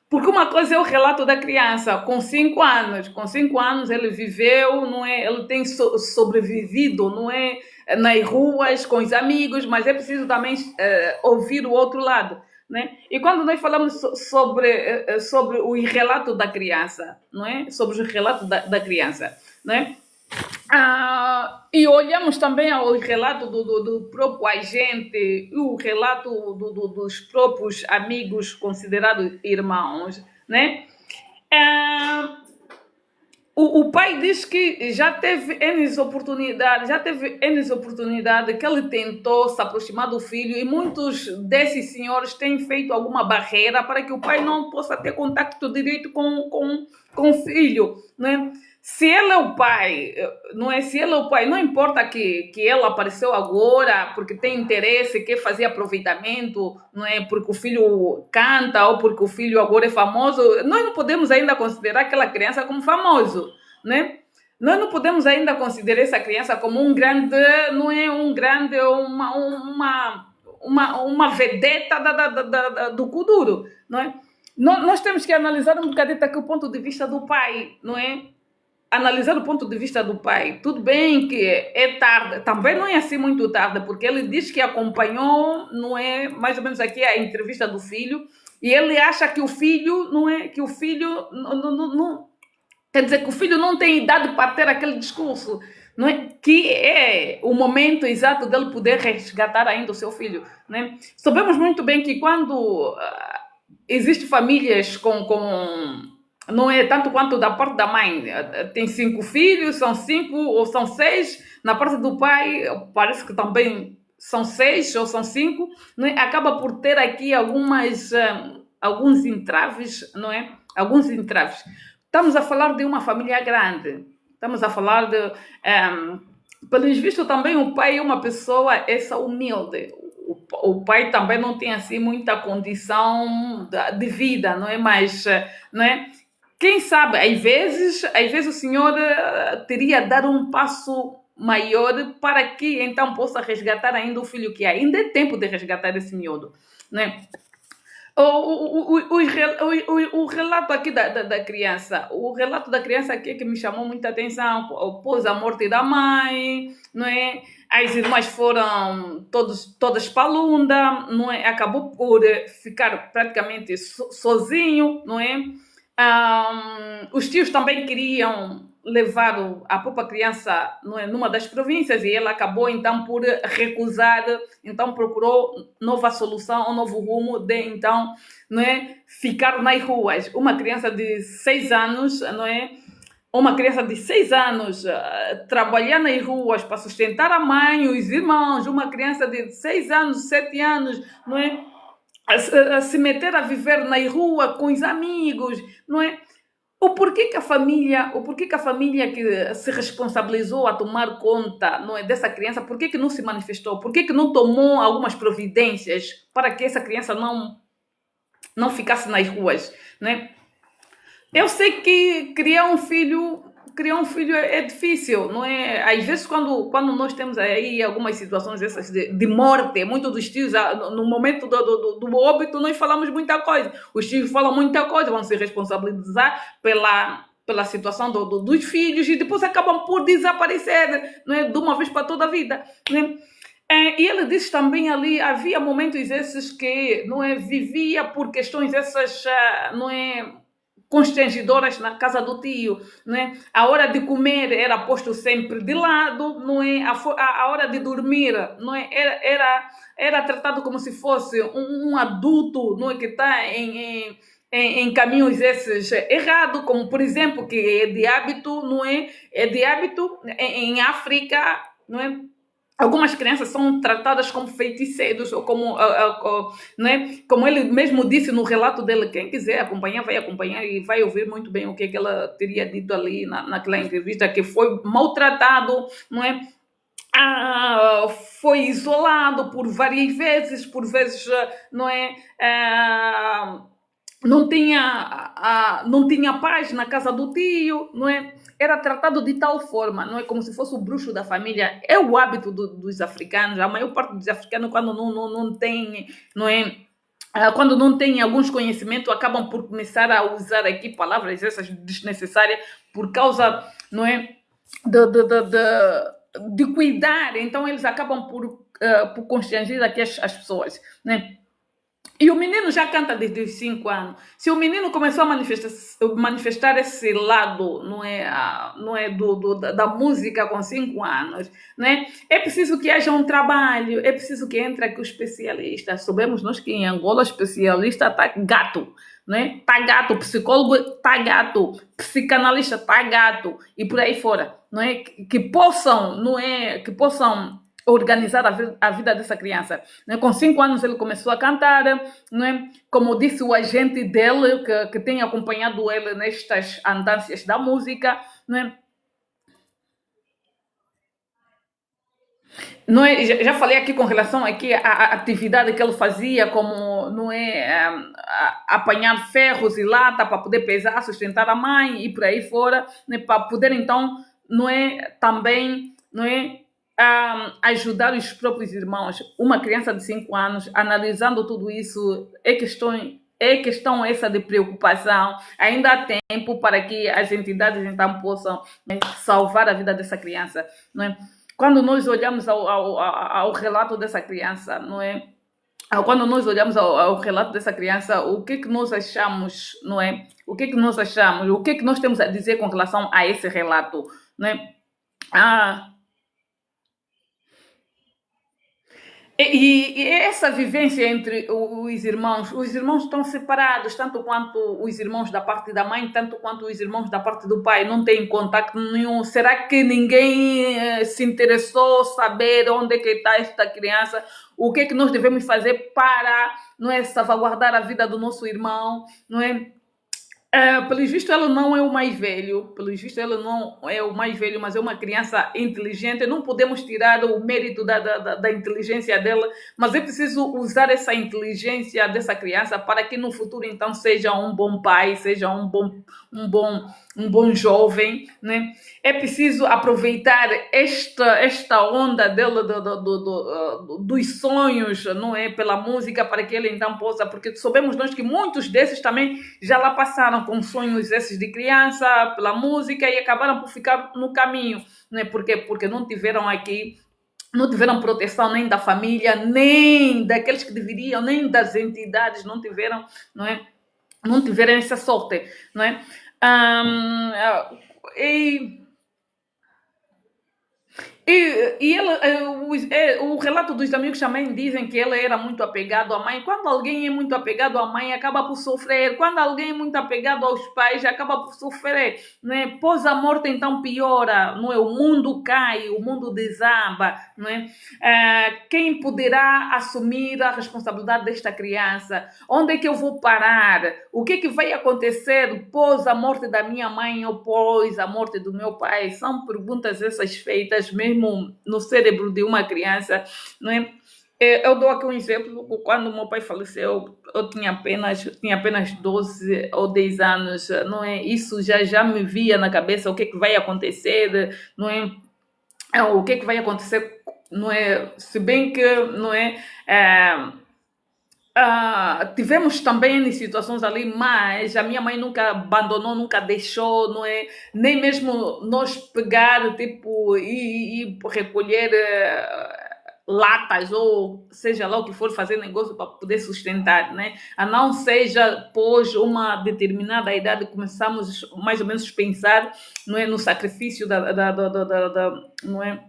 Porque uma coisa é o relato da criança, com 5 anos. Com 5 anos ele viveu, não é? Ele tem sobrevivido, não é? Nas ruas, com os amigos, mas é preciso também ouvir o outro lado, né? E quando nós falamos sobre o relato da criança, não é? Sobre o relato da criança, não é? E olhamos também ao relato do próprio agente e o relato dos próprios amigos considerados irmãos, né? O pai diz que já teve N oportunidades que ele tentou se aproximar do filho e muitos desses senhores têm feito alguma barreira para que o pai não possa ter contato direito com o filho, né? Se ele é o pai, não é? Se ele é o pai, não importa que ele apareceu agora porque tem interesse, quer fazer aproveitamento, não é? Porque o filho canta ou porque o filho agora é famoso, nós não podemos ainda considerar aquela criança como famoso, né? Nós não podemos ainda considerar essa criança como um grande, não é? Uma vedeta do Kuduro, não é? Nós temos que analisar um bocadinho aqui o ponto de vista do pai, não é? analisar o ponto de vista do pai. Tudo bem que é tarde, também não é assim muito tarde, porque ele diz que acompanhou, não é, mais ou menos aqui a entrevista do filho, e ele acha que o filho não é, que o filho quer dizer que o filho não tem idade para ter aquele discurso, não é? Que é o momento exato dele poder resgatar ainda o seu filho, né? Sabemos muito bem que quando existem famílias não é tanto quanto da parte da mãe, tem 5 filhos, são 5 ou são 6, na parte do pai parece que também são 6 ou são 5, não é? Acaba por ter aqui alguns entraves, não é? Alguns entraves. Estamos a falar de uma família grande, estamos a falar de. Pelo visto, também o pai é uma pessoa essa humilde. O pai também não tem assim muita condição de vida, não é? Mas, não é? Quem sabe, às vezes o senhor teria dar um passo maior para que então possa resgatar ainda o filho que há. Ainda é tempo de resgatar esse miúdo, não é? O relato aqui da criança, o relato da criança aqui que me chamou muita atenção, após a morte da mãe, não é? As irmãs foram todas para Lunda, não é? Acabou por ficar praticamente sozinho, não é? Os tios também queriam levar a própria criança, não é, numa das províncias, e ela acabou então por recusar, então procurou nova solução, um novo rumo de então, não é, ficar nas ruas. Uma criança de 6 anos, não é, uma criança de 6 anos trabalhar nas ruas para sustentar a mãe, os irmãos, uma criança de 6 anos, 7 anos, não é, a se meter a viver na rua com os amigos, não é? O porquê que a família que se responsabilizou a tomar conta, não é, dessa criança, por que não se manifestou? Por que não tomou algumas providências para que essa criança não ficasse nas ruas, né? Eu sei que criar um filho é difícil, não é? Às vezes quando nós temos aí algumas situações dessas de morte, muito dos tios, no momento do óbito, nós falamos muita coisa. Os tios falam muita coisa, vão se responsabilizar pela situação dos filhos e depois acabam por desaparecer, não é? De uma vez para toda a vida, né? E ele disse também ali, havia momentos esses que, não é, vivia por questões essas, não é, constrangedoras na casa do tio, não é? A hora de comer era posto sempre de lado, não é? A hora de dormir, não é? Era tratado como se fosse um adulto, não é? Que está em caminhos esses errados, como por exemplo, que é de hábito, não é? É de hábito em África, não é? Algumas crianças são tratadas como feiticeiros, ou como, né? Como ele mesmo disse no relato dele. Quem quiser acompanhar, vai acompanhar e vai ouvir muito bem o que ela teria dito ali naquela entrevista, que foi maltratado, não é? Foi isolado por várias vezes, por vezes, não é? Não tinha paz na casa do tio, não é? Era tratado de tal forma, não é, como se fosse o bruxo da família. É o hábito dos africanos. A maior parte dos africanos, quando não tem, não é, quando não tem alguns conhecimentos, acabam por começar a usar aqui palavras essas desnecessárias por causa, não é, de cuidar. Então eles acabam por constranger aqui as pessoas, né? E o menino já canta desde os 5 anos. Se o menino começou a manifestar esse lado, não é da música com 5 anos, né? É preciso que haja um trabalho, é preciso que entre aqui o especialista. Sabemos nós que em Angola o especialista está gato, né? Está gato, psicólogo está gato, psicanalista está gato e por aí fora, não é? Que possam organizar a vida dessa criança, né? Com 5 anos ele começou a cantar, né? Como disse o agente dele, que tem acompanhado ele nestas andanças da música, né? Não é? Já falei aqui com relação aqui à atividade que ele fazia, como, não é, apanhar ferros e lata para poder pesar, sustentar a mãe e por aí fora, né? Para poder então, não é, também, não é, ajudar os próprios irmãos. Uma criança de 5 anos, analisando tudo isso, é questão é questão essa de preocupação. Ainda há tempo para que as entidades então possam, né, salvar a vida dessa criança, não é? Quando nós olhamos ao relato dessa criança, não é? Quando nós olhamos ao relato dessa criança, o que nós achamos, não é? O que nós achamos? O que nós temos a dizer com relação a esse relato, não é? Ah, e essa vivência entre os irmãos estão separados, tanto quanto os irmãos da parte da mãe, tanto quanto os irmãos da parte do pai, não têm contato nenhum. Será que ninguém se interessou saber onde é que está esta criança? O que nós devemos fazer para, não é, salvaguardar a vida do nosso irmão, não é? Pelo visto, ela não é o mais velho. Pelo visto, ela não é o mais velho, mas é uma criança inteligente. Não podemos tirar o mérito da inteligência dela, mas é preciso usar essa inteligência dessa criança para que no futuro, então, seja um bom pai, seja um bom jovem, né? É preciso aproveitar esta onda dela dos sonhos, não é? Pela música, para que ele então possa, porque sabemos nós que muitos desses também já lá passaram com sonhos esses de criança, pela música, e acabaram por ficar no caminho, né? Porque não tiveram aqui, não tiveram proteção nem da família, nem daqueles que deveriam, nem das entidades, não tiveram, não é? Não tiveram essa sorte, não é? E o relato dos amigos também dizem que ele era muito apegado à mãe. Quando alguém é muito apegado à mãe, acaba por sofrer. Quando alguém é muito apegado aos pais, acaba por sofrer, né? Pós a morte, então, piora, não é? O mundo cai, o mundo desaba, não é? Quem poderá assumir a responsabilidade desta criança? Onde é que eu vou parar? O que vai acontecer pós a morte da minha mãe ou pós a morte do meu pai? São perguntas essas feitas mesmo no cérebro de uma criança, não é? Eu dou aqui um exemplo. Quando o meu pai faleceu, eu tinha apenas 12 ou 10 anos, não é? Isso já me via na cabeça o que vai acontecer, não é? O que vai acontecer, não é? Se bem que, não é? Tivemos também em situações ali, mas a minha mãe nunca abandonou, nunca deixou, não é? Nem mesmo nós pegar, tipo, e recolher latas ou seja lá o que for, fazer negócio para poder sustentar, né? A não seja pós uma determinada idade começamos mais ou menos a pensar, não é, no sacrifício não é?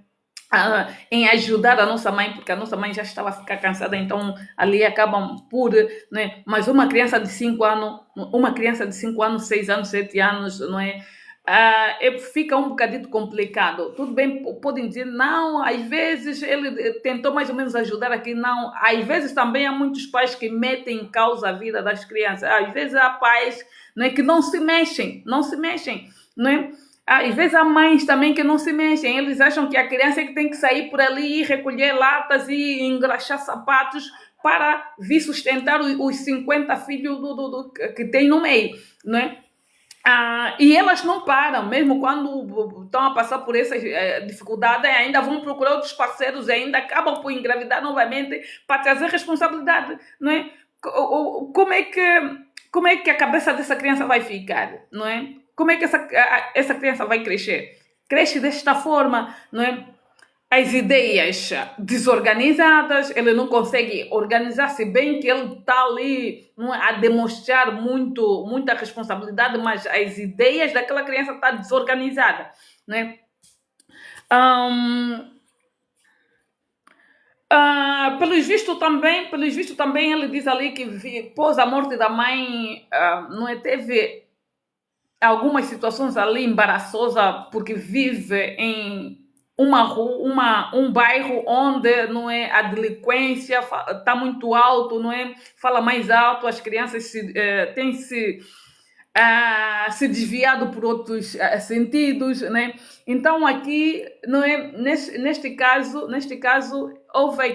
Em ajudar a nossa mãe, porque a nossa mãe já estava a ficar cansada, então ali acabam por, né? Mas uma criança de 5 anos, 6 anos, 7 anos, não é? Fica um bocadinho complicado. Tudo bem, podem dizer, não, às vezes ele tentou mais ou menos ajudar aqui, não. Às vezes também há muitos pais que metem em causa a vida das crianças. Às vezes há pais, né, que não se mexem, não é? Às vezes há mães também que não se mexem, eles acham que a criança é que tem que sair por ali e recolher latas e engraxar sapatos para vir sustentar os 50 filhos que tem no meio, não é? E elas não param, mesmo quando estão a passar por essas dificuldades, ainda vão procurar outros parceiros e ainda acabam por engravidar novamente para trazer responsabilidade, não é? Como é que a cabeça dessa criança vai ficar, não é? Como é que essa criança vai crescer? Cresce desta forma, não é? As ideias desorganizadas, ele não consegue organizar-se bem, que ele está ali, não é, a demonstrar muita responsabilidade, mas as ideias daquela criança estão desorganizadas, não é? Pelos visto também ele diz ali que pós a morte da mãe, não é, teve algumas situações ali embaraçosas, porque vive em uma rua, um bairro onde, não é, a delinquência está muito alto, não é? Fala mais alto, as crianças têm se desviado por outros sentidos, né? Então aqui, não é, neste caso houve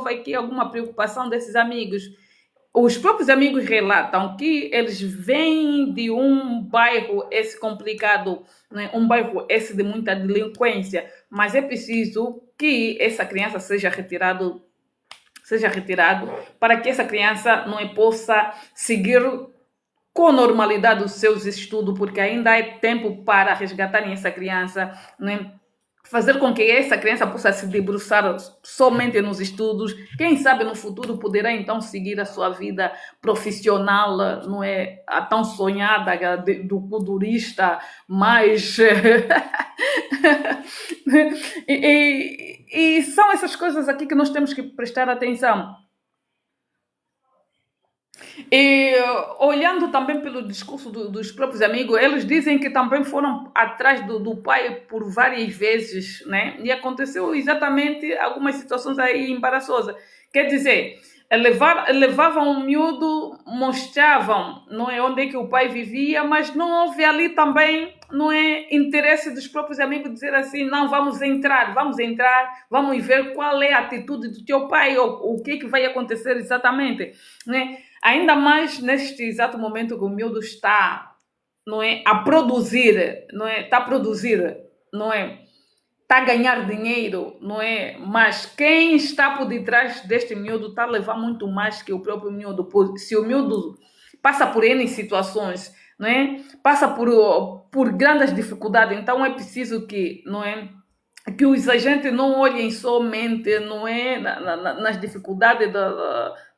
aqui alguma preocupação desses amigos. Os próprios amigos relatam que eles vêm de um bairro esse complicado, né? Um bairro esse de muita delinquência, mas é preciso que essa criança seja retirada seja retirado, para que essa criança não possa seguir com normalidade os seus estudos, porque ainda é tempo para resgatarem essa criança, né? Fazer com que essa criança possa se debruçar somente nos estudos. Quem sabe no futuro poderá então seguir a sua vida profissional, não é a tão sonhada do culturista, mas e são essas coisas aqui que nós temos que prestar atenção. E olhando também pelo discurso dos próprios amigos, eles dizem que também foram atrás do pai por várias vezes, né? E aconteceu exatamente algumas situações aí embaraçosas. Quer dizer, levavam o miúdo, mostravam, não é, onde é que o pai vivia, mas não houve ali também, não é, interesse dos próprios amigos dizer assim, não, vamos entrar, vamos ver qual é a atitude do teu pai, ou o que é que vai acontecer exatamente, né? Ainda mais neste exato momento que o miúdo está, não é, a produzir, não é, está a produzir, não é, está a ganhar dinheiro, não é, mas quem está por detrás deste miúdo está a levar muito mais que o próprio miúdo. Se o miúdo passa por N situações, não é, passa por grandes dificuldades, então é preciso que, não é, que os agentes não olhem somente, não é, nas dificuldades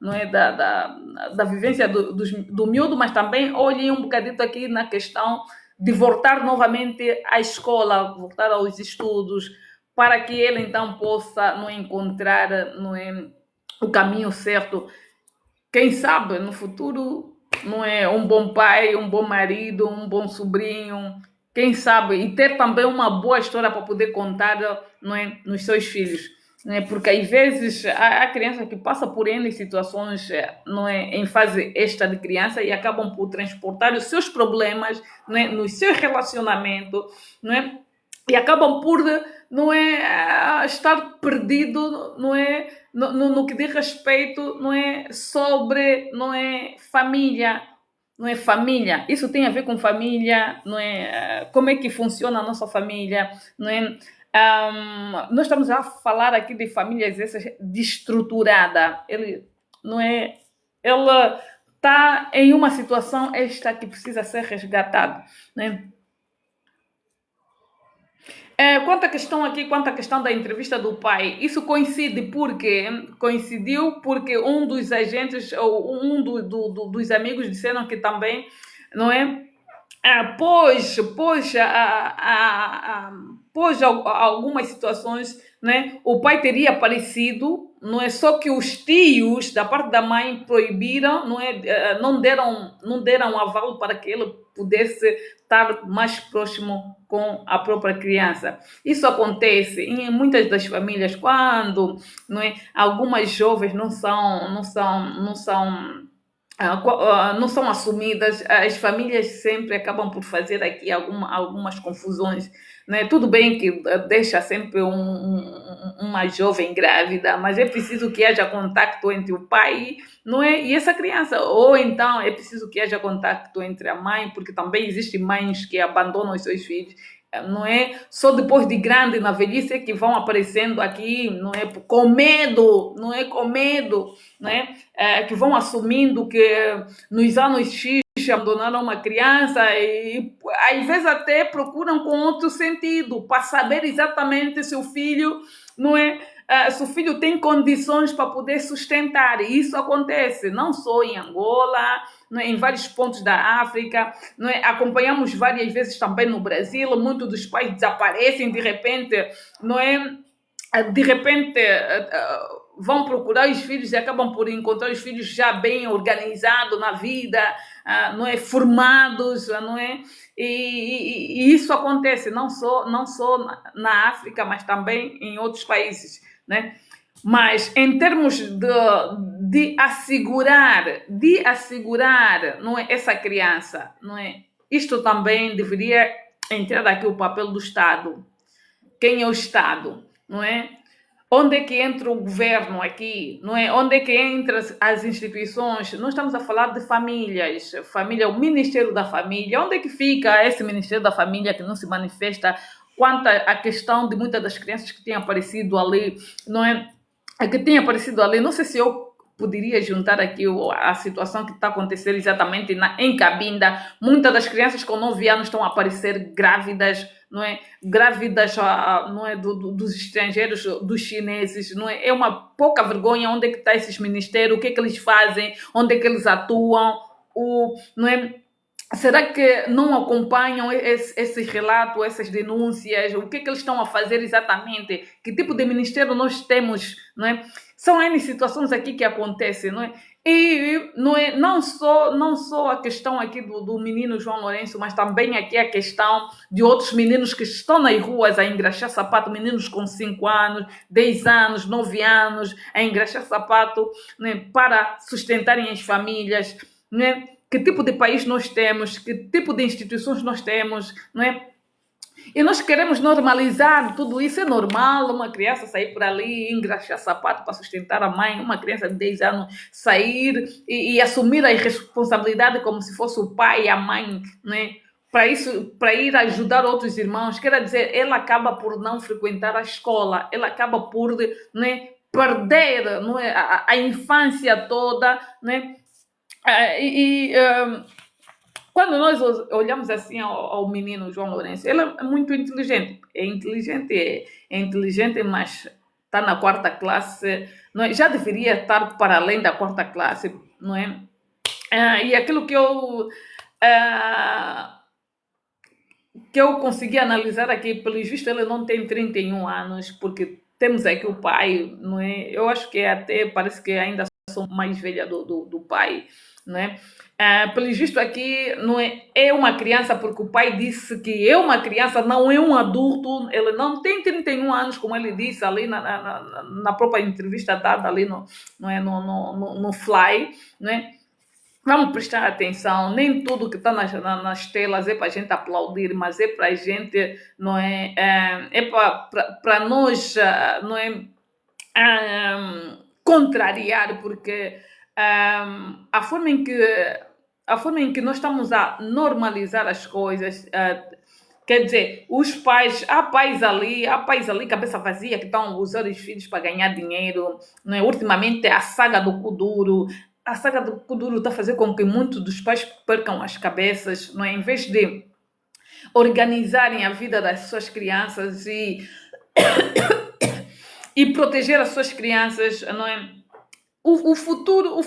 não é, da vivência do miúdo, mas também olhem um bocadinho aqui na questão de voltar novamente à escola, voltar aos estudos, para que ele então possa não encontrar, não é, o caminho certo. Quem sabe no futuro, não é, um bom pai, um bom marido, um bom sobrinho, quem sabe, e ter também uma boa história para poder contar, não é, nos seus filhos, não é? Porque às vezes há criança que passa por N situações, não é, em fase extra de criança e acabam por transportar os seus problemas, não é, nos seus relacionamentos, não é? E acabam por, não é, estar perdido, não é, no que diz respeito, não é, sobre, não é, família, não é, família. Isso tem a ver com família, não é? Como é que funciona a nossa família, não é? Nós estamos a falar aqui de famílias essas destruturada. Ele, não é? Ela está em uma situação esta que precisa ser resgatada, né? Quanto à questão da entrevista do pai, isso coincidiu porque um dos agentes ou dos amigos disseram que também, não é? Pois algumas situações, né, o pai teria aparecido, não é, só que os tios da parte da mãe proibiram, não é, não deram aval para que ele pudesse estar mais próximo com a própria criança. Isso acontece em muitas das famílias quando, não é, algumas jovens não são assumidas, as famílias sempre acabam por fazer aqui algumas confusões, né? Tudo bem que deixa sempre uma jovem grávida, mas é preciso que haja contato entre o pai, não é, e essa criança, ou então é preciso que haja contato entre a mãe, porque também existem mães que abandonam os seus filhos, não é? Só depois de grande, na velhice, é que vão aparecendo aqui, não é? Com medo, não é? Com medo, não é? Que vão assumindo que nos anos X abandonaram uma criança e às vezes até procuram com outro sentido, para saber exatamente se o filho, não é? Se o filho tem condições para poder sustentar. E isso acontece não só em Angola, não é? Em vários pontos da África, não é? Acompanhamos várias vezes também no Brasil, muitos dos pais desaparecem de repente, não é? De repente vão procurar os filhos e acabam por encontrar os filhos já bem organizados na vida, não é? Formados, não é? E isso acontece não só na África, mas também em outros países, né? Mas em termos de assegurar, não é, essa criança, não é? Isto também deveria entrar aqui o papel do Estado. Quem é o Estado, não é? Onde é que entra o governo aqui, não é? Onde é que entram as instituições? Nós estamos a falar de famílias, família, o Ministério da Família. Onde é que fica esse Ministério da Família que não se manifesta quanto à questão de muitas das crianças que têm aparecido ali, não é? a que tem aparecido ali, não sei se eu poderia juntar aqui a situação que está acontecendo exatamente em Cabinda. Muitas das crianças com 9 anos estão a aparecer grávidas, não é? Grávidas, não é? Dos estrangeiros, dos chineses, não é? É uma pouca vergonha. Onde é que está esses ministérios? O que é que eles fazem? Onde é que eles atuam? Não é? Será que não acompanham esses relatos, essas denúncias? O que é que eles estão a fazer exatamente? Que tipo de ministério nós temos, não é? São N situações aqui que acontecem, não é? E não é não só a questão aqui do menino João Lourenço, mas também aqui a questão de outros meninos que estão nas ruas a engraxar sapato, meninos com 5 anos, 10 anos, 9 anos, a engraxar sapato, né, para sustentarem as famílias, né? Que tipo de país nós temos, que tipo de instituições nós temos, não é? E nós queremos normalizar tudo isso. É normal uma criança sair por ali, engraxar sapato para sustentar a mãe, uma criança de 10 anos sair e assumir a responsabilidade como se fosse o pai e a mãe, né? Para isso, para ir ajudar outros irmãos. Quer dizer, ela acaba por não frequentar a escola, ela acaba por, né, perder, não é, a infância toda, né? Quando nós olhamos assim ao menino João Lourenço, ele é muito inteligente. É inteligente, mas está na quarta classe, não é? Já deveria estar para além da quarta classe, não é? E aquilo que eu consegui analisar aqui, pelo visto, ele não tem 31 anos, porque temos aqui o pai, não é? Eu acho que até parece que ainda sou mais velha do pai, não é? Pelo visto aqui não é uma criança, porque o pai disse que é uma criança, não é um adulto. Ele não tem 31 anos, como ele disse ali na própria entrevista dada ali não é, no Fly, não é? Vamos prestar atenção. Nem tudo que está nas telas é para a gente aplaudir, mas é para a gente, não é? É para nós, não é? Contrariar, porque a forma em que nós estamos a normalizar as coisas, quer dizer, há pais ali, cabeça vazia, que estão a usar os filhos para ganhar dinheiro, não é? Ultimamente, a saga do Kuduro está a fazer com que muitos dos pais percam as cabeças, não é? Em vez de organizarem a vida das suas crianças e proteger as suas crianças, não é? O futuro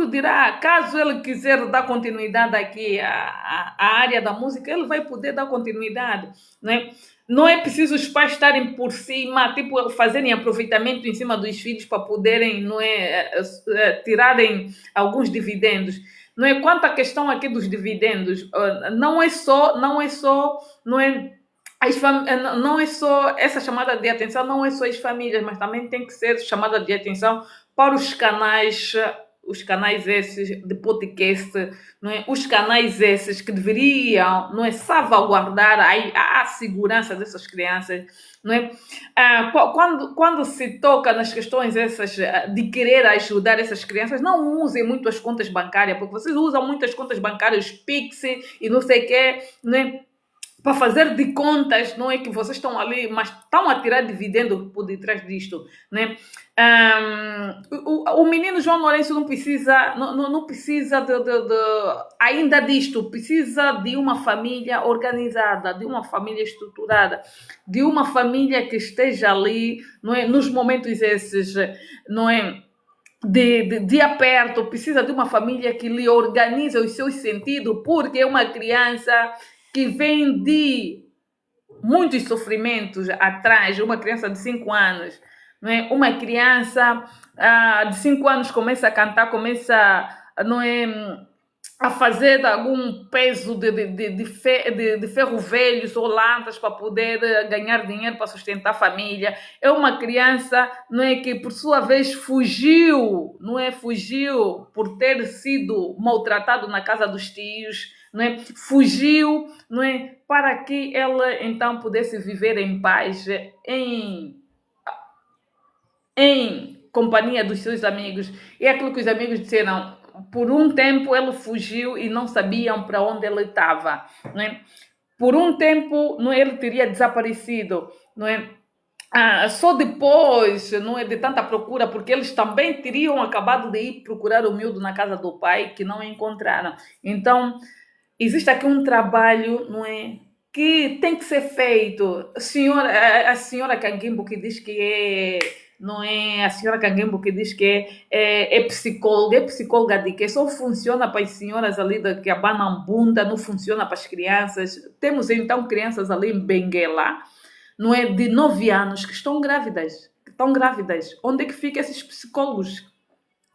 dirá, caso ele quiser dar continuidade aqui à área da música, ele vai poder dar continuidade, né? Não é preciso os pais estarem por cima, tipo, fazerem aproveitamento em cima dos filhos para poderem, não é, tirarem alguns dividendos. Não é? Quanto à questão aqui dos dividendos, não é só, não é não é só essa chamada de atenção, não é só as famílias, mas também tem que ser chamada de atenção para os canais esses de podcast, não é? Os canais esses que deveriam, não é, salvaguardar a segurança dessas crianças, não é? Quando se toca nas questões essas de querer ajudar essas crianças, não usem muito as contas bancárias, porque vocês usam muitas contas bancárias, Pix e não sei o quê, não é? Para fazer de contas, não é que vocês estão ali, mas estão a tirar dividendo por detrás disto, né? O menino João Lourenço não precisa, não precisa ainda disto, precisa de uma família organizada, de uma família estruturada, de uma família que esteja ali, não é? Nos momentos esses, não é? De aperto, precisa de uma família que lhe organize os seus sentidos, porque é uma criança que vem de muitos sofrimentos atrás, uma criança de 5 anos, não é? Uma criança de 5 anos começa a cantar, começa, não é, a fazer algum peso de ferro velhos ou latas para poder ganhar dinheiro para sustentar a família. É uma criança, não é, que por sua vez fugiu, não é, fugiu por ter sido maltratado na casa dos tios, não é? Fugiu, não é, para que ela então pudesse viver em paz, em companhia dos seus amigos. E é aquilo que os amigos disseram: por um tempo ele fugiu e não sabiam para onde ele estava, não é? Por um tempo, não é, ele teria desaparecido, não é? só depois, não é de tanta procura, porque eles também teriam acabado de ir procurar o miúdo na casa do pai, que não encontraram. Então, existe aqui um trabalho, não é, que tem que ser feito. A senhora Canguimbo que diz que é, não é, a senhora Canguimbo que diz que é psicóloga de que só funciona para as senhoras ali que abanam bunda, não funciona para as crianças. Temos então crianças ali em Benguela, não é, de 9 anos que estão grávidas, Onde é que ficam esses psicólogos?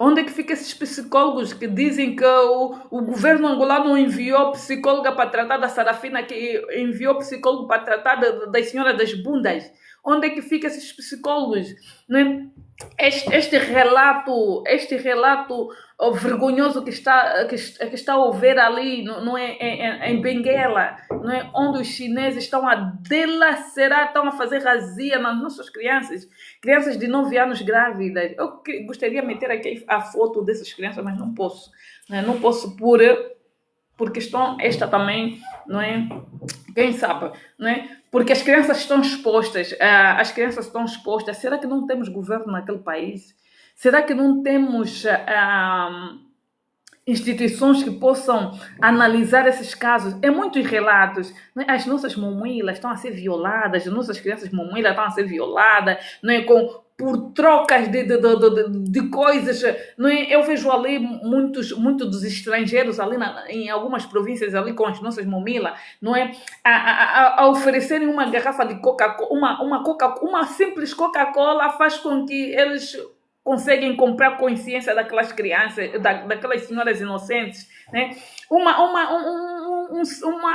Onde é que ficam esses psicólogos que dizem que o governo angolano enviou psicóloga para tratar da Sarafina, que enviou psicólogo para tratar das senhoras das bundas? Onde é que ficam esses psicólogos? Né? Este relato vergonhoso que está a ouvir ali, não é, em Benguela, não é, onde os chineses estão a delacerar, estão a fazer razia nas nossas crianças de 9 anos grávidas. Eu gostaria de meter aqui a foto dessas crianças, mas não posso, né? Não posso por questão esta também, não é? Quem sabe, não é? Porque as crianças estão expostas, Será que não temos governo naquele país? Será que não temos instituições que possam analisar esses casos? É muitos relatos, não é? As nossas mamuilas estão a ser violadas, as nossas crianças mamuilas estão a ser violadas, não é? Por trocas de coisas, não é? Eu vejo ali muitos dos estrangeiros ali em algumas províncias ali com as nossas mamilas, não é? A oferecerem uma garrafa de Coca-Cola, uma simples Coca-Cola faz com que eles conseguem comprar consciência daquelas crianças, daquelas senhoras inocentes, né? Uma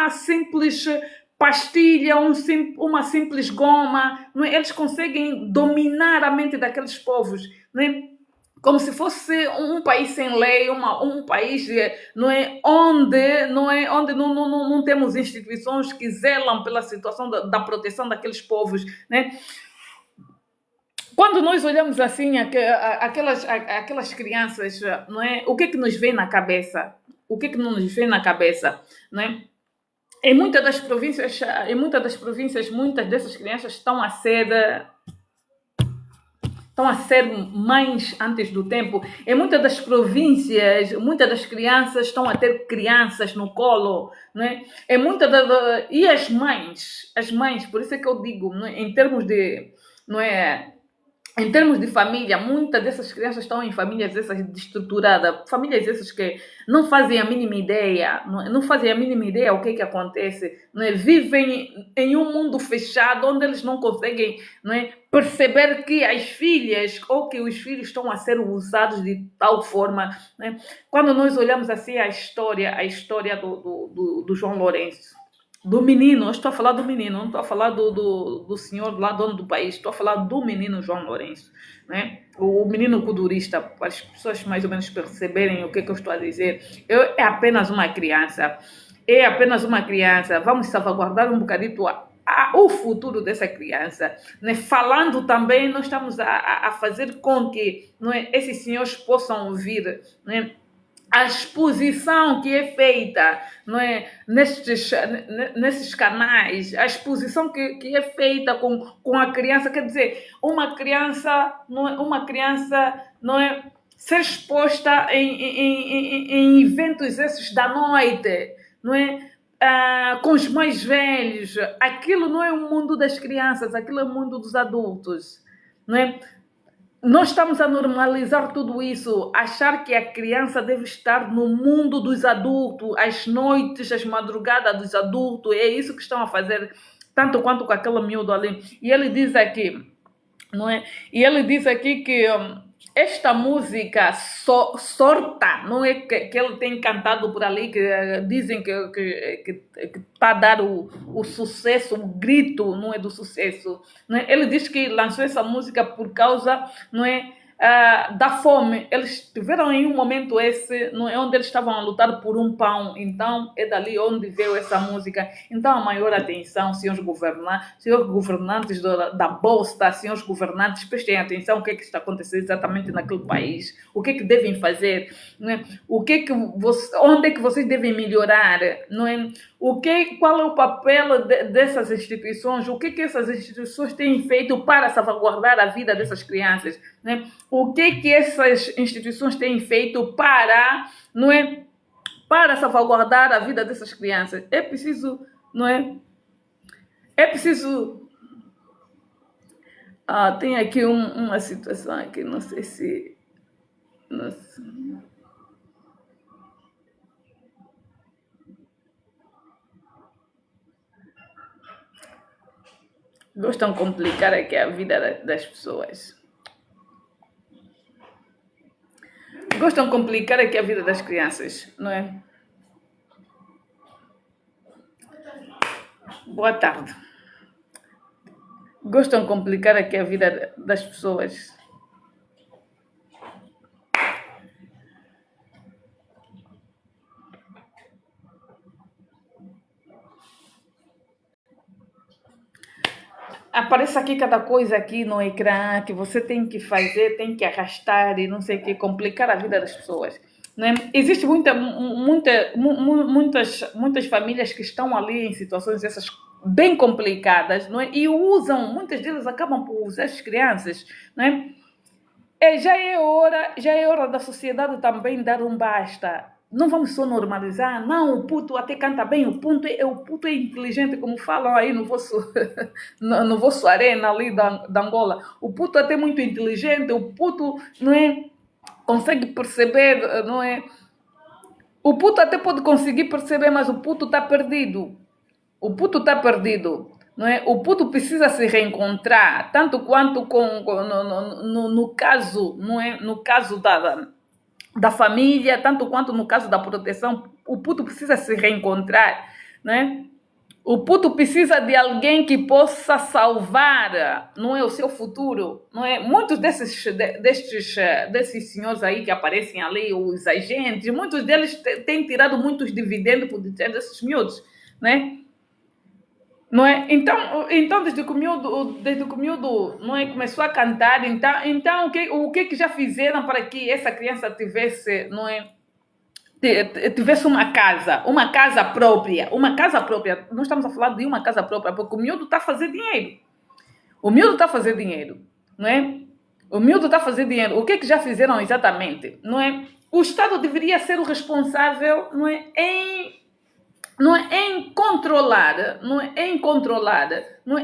simples pastilha, uma simples goma, não é? Eles conseguem dominar a mente daqueles povos, né? Como se fosse um país sem lei, um país, onde não temos instituições que zelam pela situação da proteção daqueles povos, né? Quando nós olhamos assim aquelas crianças, não é? O que é que nos vem na cabeça? O que é que não nos vem na cabeça, não é? Em muitas das províncias, muitas dessas crianças estão a ser mães antes do tempo. Em muitas das províncias, muitas das crianças estão a ter crianças no colo, não é? E as mães, por isso é que eu digo, não é? Não é? Em termos de família, muitas dessas crianças estão em famílias essas destruturadas, famílias essas que não fazem a mínima ideia, não fazem a mínima ideia o que é que acontece, não é? Vivem em um mundo fechado onde eles não conseguem, não é, perceber que as filhas ou que os filhos estão a ser usados de tal forma, não é? Quando nós olhamos assim a história do João Lourenço, do menino, eu estou a falar do menino, não estou a falar do senhor lá, dono do país, estou a falar do menino João Lourenço, né? O menino kudurista, para as pessoas mais ou menos perceberem o que eu estou a dizer. É apenas uma criança, vamos salvaguardar um bocadito o futuro dessa criança, né? Falando também, nós estamos a fazer com que, não é, esses senhores possam vir, né, a exposição que é feita, não é, nesses canais, a exposição que é feita com a criança, quer dizer, uma criança não é ser exposta em eventos esses da noite, não é? Com os mais velhos, aquilo não é o mundo das crianças, aquilo é o mundo dos adultos, não é? Nós estamos a normalizar tudo isso, achar que a criança deve estar no mundo dos adultos, às noites, às madrugadas dos adultos, é isso que estão a fazer, tanto quanto com aquele miúdo ali. E ele diz aqui, não é? E ele diz aqui que esta música Sorta, não é, que ele tem cantado por ali, que dizem que está a dar o sucesso, o grito, não é, do sucesso, não é? Ele diz que lançou essa música por causa, não é, da fome. Eles tiveram em um momento esse, não é, onde eles estavam a lutar por um pão. Então, é dali onde veio essa música. Então, a maior atenção, senhores governantes da Bolsa, senhores governantes, prestem atenção o que é que está acontecendo exatamente naquele país, o que é que devem fazer, não é? Onde é que vocês devem melhorar, não é? Qual é o papel dessas instituições? O que essas instituições têm feito para salvaguardar a vida dessas crianças? Né? O que essas instituições têm feito para, não é, para salvaguardar a vida dessas crianças? É preciso, não é? É preciso. Tem aqui uma situação aqui, não sei se. Não sei. Gostam de complicar aqui a vida das pessoas. Gostam de complicar aqui a vida das crianças, não é? Boa tarde. Gostam de complicar aqui a vida das pessoas. Aparece aqui cada coisa aqui no ecrã que você tem que fazer, tem que arrastar e não sei o que, complicar a vida das pessoas. Né? Existem muitas famílias que estão ali em situações essas bem complicadas, não é? E muitas delas acabam por usar as crianças, não é? Já é hora da sociedade também dar um basta. Não vamos só normalizar, não, o puto até canta bem, o puto é inteligente, como falam aí no vosso, no vosso arena ali da Angola. O puto até é muito inteligente, o puto, não é, consegue perceber, não é? O puto até pode conseguir perceber, mas o puto está perdido. O puto está perdido. Não é? O puto precisa se reencontrar, tanto quanto no caso, não é? No caso da família, tanto quanto no caso da proteção, o puto precisa se reencontrar, né? O puto precisa de alguém que possa salvar, não é, o seu futuro, não é? Muitos desses senhores aí que aparecem ali, os agentes, muitos deles têm tirado muitos dividendos por detrás desses miúdos, né? Não é? Então desde que o miúdo não é, começou a cantar, então o que já fizeram para que essa criança tivesse, não é, tivesse uma casa própria, nós estamos a falar de uma casa própria, porque o miúdo está a fazer dinheiro, não é? O miúdo está a fazer dinheiro, o que já fizeram exatamente, não é? O Estado deveria ser o responsável, não é, em controlar, não é,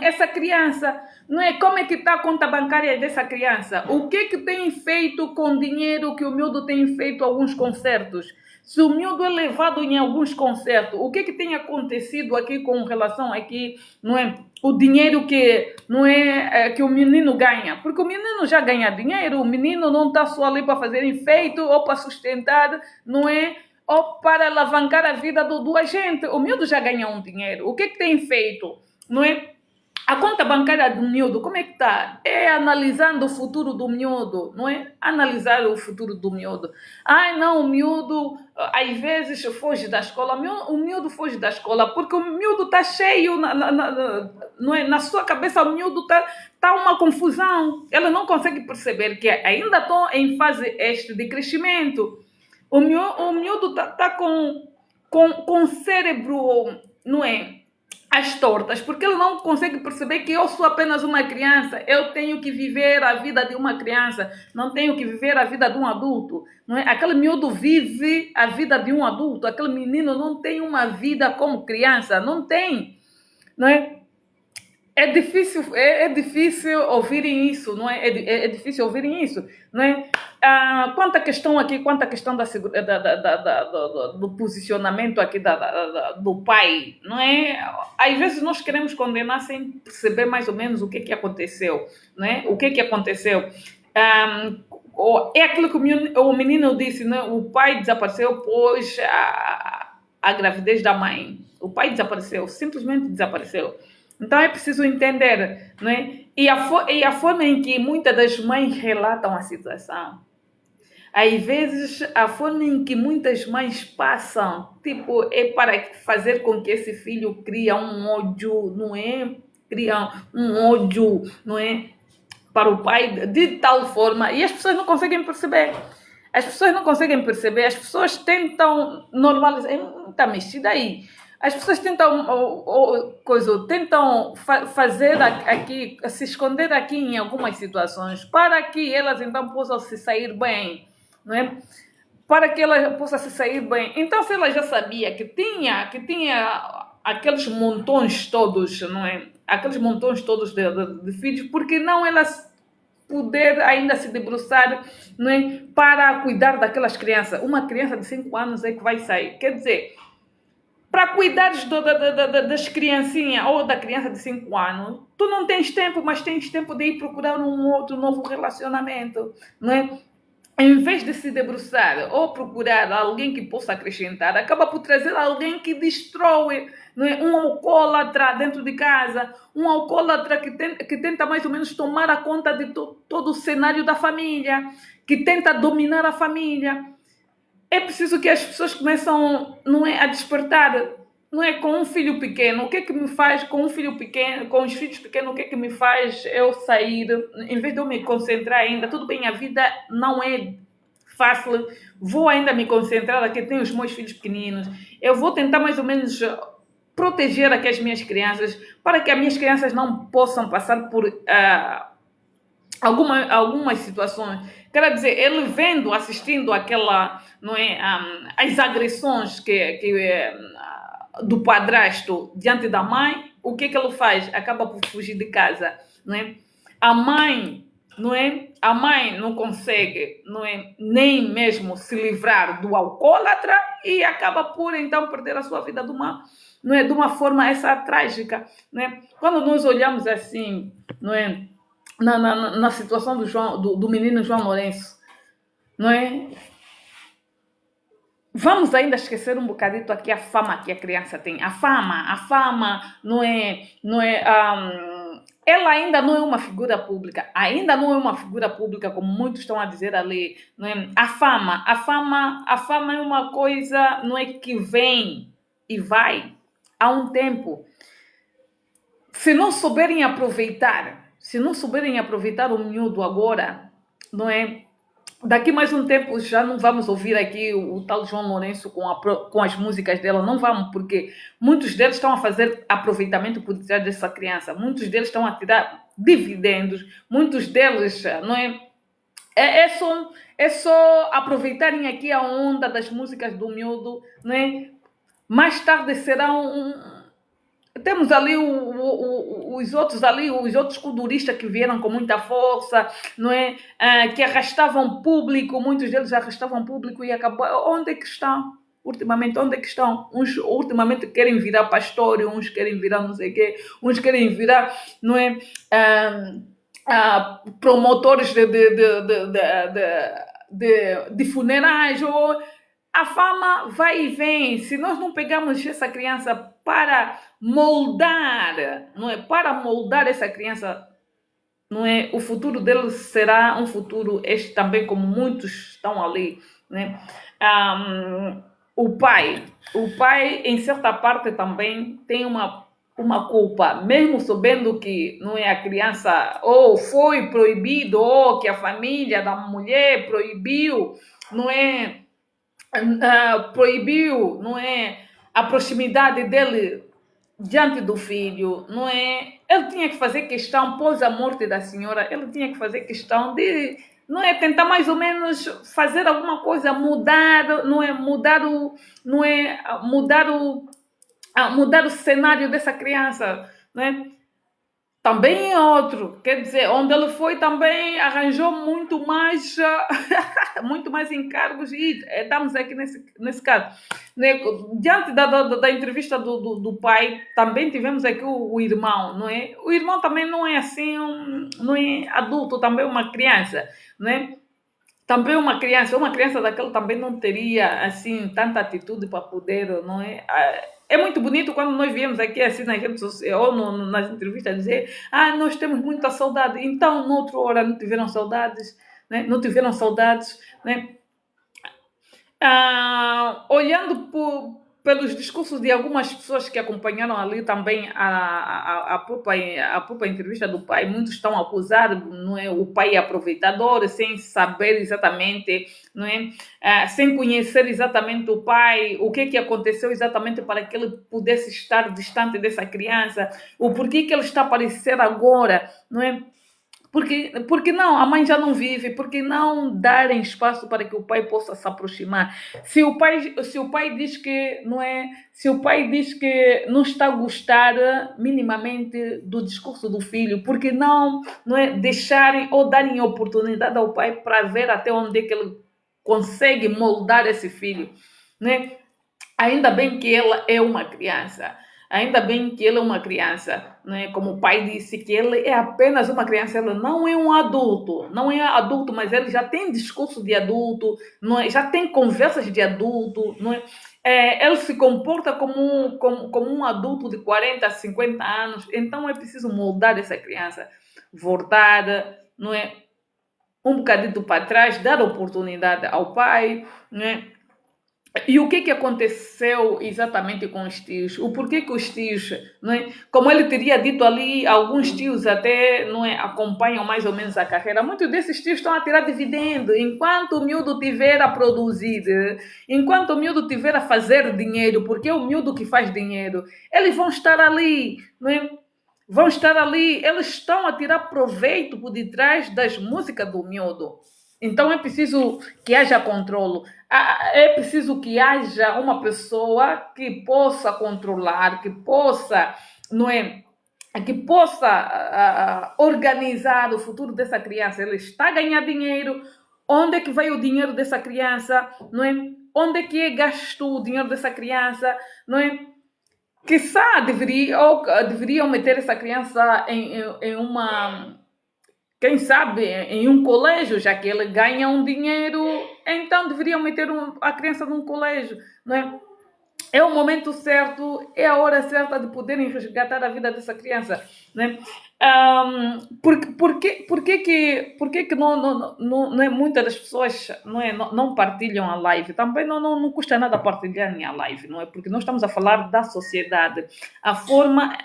essa criança, não é, como é que está a conta bancária dessa criança, o que tem feito com o dinheiro que o miúdo tem feito alguns concertos, se o miúdo é levado em alguns concertos, o que tem acontecido aqui com relação aqui, não é, o dinheiro que, não é, que o menino ganha, porque o menino já ganha dinheiro, o menino não está só ali para fazer enfeite ou para sustentar, não é, ou para alavancar a vida do agente. O miúdo já ganha um dinheiro. O que tem feito? Não é? A conta bancária do miúdo, como é que está? É analisando o futuro do miúdo, não é? Analisar o futuro do miúdo. Não, o miúdo às vezes foge da escola. O miúdo foge da escola porque o miúdo está cheio, não é? Na sua cabeça o miúdo está uma confusão. Ela não consegue perceber que ainda estão em fase de crescimento. O miúdo tá com o cérebro, não é, às tortas, porque ele não consegue perceber que eu sou apenas uma criança, eu tenho que viver a vida de uma criança, não tenho que viver a vida de um adulto, não é? Aquele miúdo vive a vida de um adulto, aquele menino não tem uma vida como criança, não tem, não é? É difícil ouvirem isso, não é? É difícil ouvirem isso, não é? Quanto à questão do posicionamento aqui do pai, não é? Às vezes nós queremos condenar sem perceber mais ou menos o que aconteceu, não é? O que aconteceu? É aquilo que o menino disse, né? O pai desapareceu a gravidez da mãe. O pai desapareceu, simplesmente desapareceu. Então é preciso entender, não é? E a forma em que muitas das mães relatam a situação. Às vezes, a forma em que muitas mães passam, tipo, é para fazer com que esse filho crie um ódio, não é? Cria um ódio, não é? Para o pai de tal forma, e as pessoas não conseguem perceber. As pessoas não conseguem perceber, as pessoas tentam normalizar, está mexida aí. As pessoas tentam, tentam fazer aqui, se esconder aqui em algumas situações, para que elas então possam se sair bem, não é? Para que ela possa se sair bem. Então, se ela já sabia que tinha aqueles montões todos, não é? Aqueles montões todos de filhos, por que não ela poder ainda se debruçar, não é? Para cuidar daquelas crianças? Uma criança de 5 anos é que vai sair. Quer dizer, para cuidares das criancinhas ou da criança de 5 anos, tu não tens tempo, mas tens tempo de ir procurar um outro novo relacionamento, não é? Em vez de se debruçar ou procurar alguém que possa acrescentar, acaba por trazer alguém que destrói, não é? Um alcoólatra dentro de casa, um alcoólatra que tenta mais ou menos tomar a conta de todo o cenário da família, que tenta dominar a família. É preciso que as pessoas começam, não é, a despertar, não é, com um filho pequeno. O que é que me faz com um filho pequeno, com os filhos pequenos, o que é que me faz eu sair, em vez de eu me concentrar ainda, tudo bem, a vida não é fácil, vou ainda me concentrar aqui, tenho os meus filhos pequeninos, eu vou tentar mais ou menos proteger aqui as minhas crianças, para que as minhas crianças não possam passar por algumas situações. Quer dizer, ele vendo, assistindo aquela, não é, as agressões do padrasto diante da mãe, o que ele faz? Acaba por fugir de casa, não é? A mãe, não é? A mãe não consegue, não é, nem mesmo se livrar do alcoólatra e acaba por então perder a sua vida não é, de uma forma essa trágica, não é? Quando nós olhamos assim, não é, na situação do menino João Lourenço, não é? Vamos ainda esquecer um bocadito aqui a fama que a criança tem. A fama não é, ela ainda não é uma figura pública, ainda não é uma figura pública como muitos estão a dizer ali, não é? A fama é uma coisa, não é, que vem e vai há um tempo. Se não souberem aproveitar o miúdo agora, não é? Daqui mais um tempo já não vamos ouvir aqui o tal João Lourenço com as músicas dela, não vamos, porque muitos deles estão a fazer aproveitamento por detrás dessa criança, muitos deles estão a tirar dividendos, muitos deles, não é? É só aproveitarem aqui a onda das músicas do miúdo, não é? Mais tarde será temos ali os outros culturistas que vieram com muita força, não é? Que arrastavam público, muitos deles arrastavam público e acabou. Onde é que estão? Ultimamente, onde é que estão? Uns ultimamente querem virar pastor, uns querem virar não sei o quê, uns querem virar, não é? Promotores de funerais, ou a fama vai e vem. Se nós não pegarmos essa criança para moldar, não é? Para moldar essa criança, não é? O futuro dele será um futuro este também, como muitos estão ali, né? O pai, em certa parte também tem uma culpa, mesmo sabendo que não é, a criança ou foi proibido, ou que a família da mulher proibiu, não é? Proibiu, não é, a proximidade dele diante do filho, não é? Ele tinha que fazer questão, após a morte da senhora, ele tinha que fazer questão de, não é, tentar mais ou menos fazer alguma coisa, mudar, não é, mudar o cenário dessa criança, não é? Também é outro, quer dizer, onde ele foi também arranjou muito mais, muito mais encargos, e estamos aqui nesse caso, né? Diante da entrevista do pai, também tivemos aqui o irmão, não é? O irmão também não é assim, não é adulto, também é uma criança, né? Também uma criança daquela também não teria assim tanta atitude para poder, não é? é muito bonito quando nós viemos aqui assim nas redes sociais ou nas entrevistas dizer nós temos muita saudade. Então, noutra hora não tiveram saudades, né? Não tiveram saudades, né? Olhando pelos discursos de algumas pessoas que acompanharam ali também a própria entrevista do pai, muitos estão a acusar, não é, o pai aproveitador, sem saber exatamente, não é, sem conhecer exatamente o pai, o que aconteceu exatamente para que ele pudesse estar distante dessa criança, o porquê que ele está a aparecer agora, não é? Porque não, a mãe já não vive, porque não darem espaço para que o pai possa se aproximar. Se o pai diz que não é, se o pai diz que não está a gostar minimamente do discurso do filho, porque não é deixarem ou darem oportunidade ao pai para ver até onde é que ele consegue moldar esse filho, né? Ainda bem que ela é uma criança. Ainda bem que ele é uma criança, né? Como o pai disse, que ele é apenas uma criança, ele não é um adulto, não é adulto, mas ele já tem discurso de adulto, não é? Já tem conversas de adulto, não é? Ele se comporta como um adulto de 40, 50 anos, então é preciso moldar essa criança, voltar, não é? Um bocadinho para trás, dar oportunidade ao pai, né? E o que aconteceu exatamente com os tios? O porquê que os tios, não é? Como ele teria dito ali, alguns tios até não é, acompanham mais ou menos a carreira. Muitos desses tios estão a tirar dividendo. Enquanto o miúdo tiver a produzir, enquanto o miúdo tiver a fazer dinheiro, porque é o miúdo que faz dinheiro, eles vão estar ali, não é? Vão estar ali, eles estão a tirar proveito por detrás das músicas do miúdo. Então é preciso que haja controle, é preciso que haja uma pessoa que possa controlar, que possa, não é, que possa organizar o futuro dessa criança. Ele está a ganhar dinheiro, onde é que vai o dinheiro dessa criança, não é? Onde é que é gasto o dinheiro dessa criança, não é? Quiçá deveriam meter essa criança em uma, quem sabe, em um colégio, já que ele ganha um dinheiro, então deveriam meter a criança num colégio, não é? É o momento certo, é a hora certa de poderem resgatar a vida dessa criança, né? Por que não é, muitas das pessoas não partilham a live? Também não custa nada partilhar a live, não é? Porque nós estamos a falar da sociedade, a forma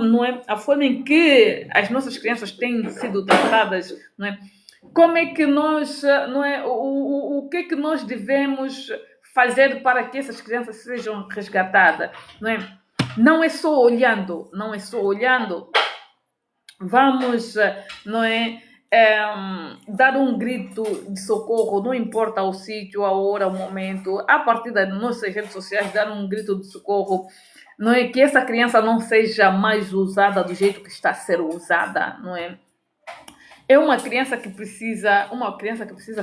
não é, a forma em que as nossas crianças têm sido tratadas, não é? Como é que nós, não é, o que é que nós devemos fazer para que essas crianças sejam resgatadas, não é? Não é só olhando, vamos, não é, dar um grito de socorro, não importa o sítio, a hora, o momento, a partir das nossas redes sociais, dar um grito de socorro, não é? Que essa criança não seja mais usada do jeito que está a ser usada, não é? É uma criança que precisa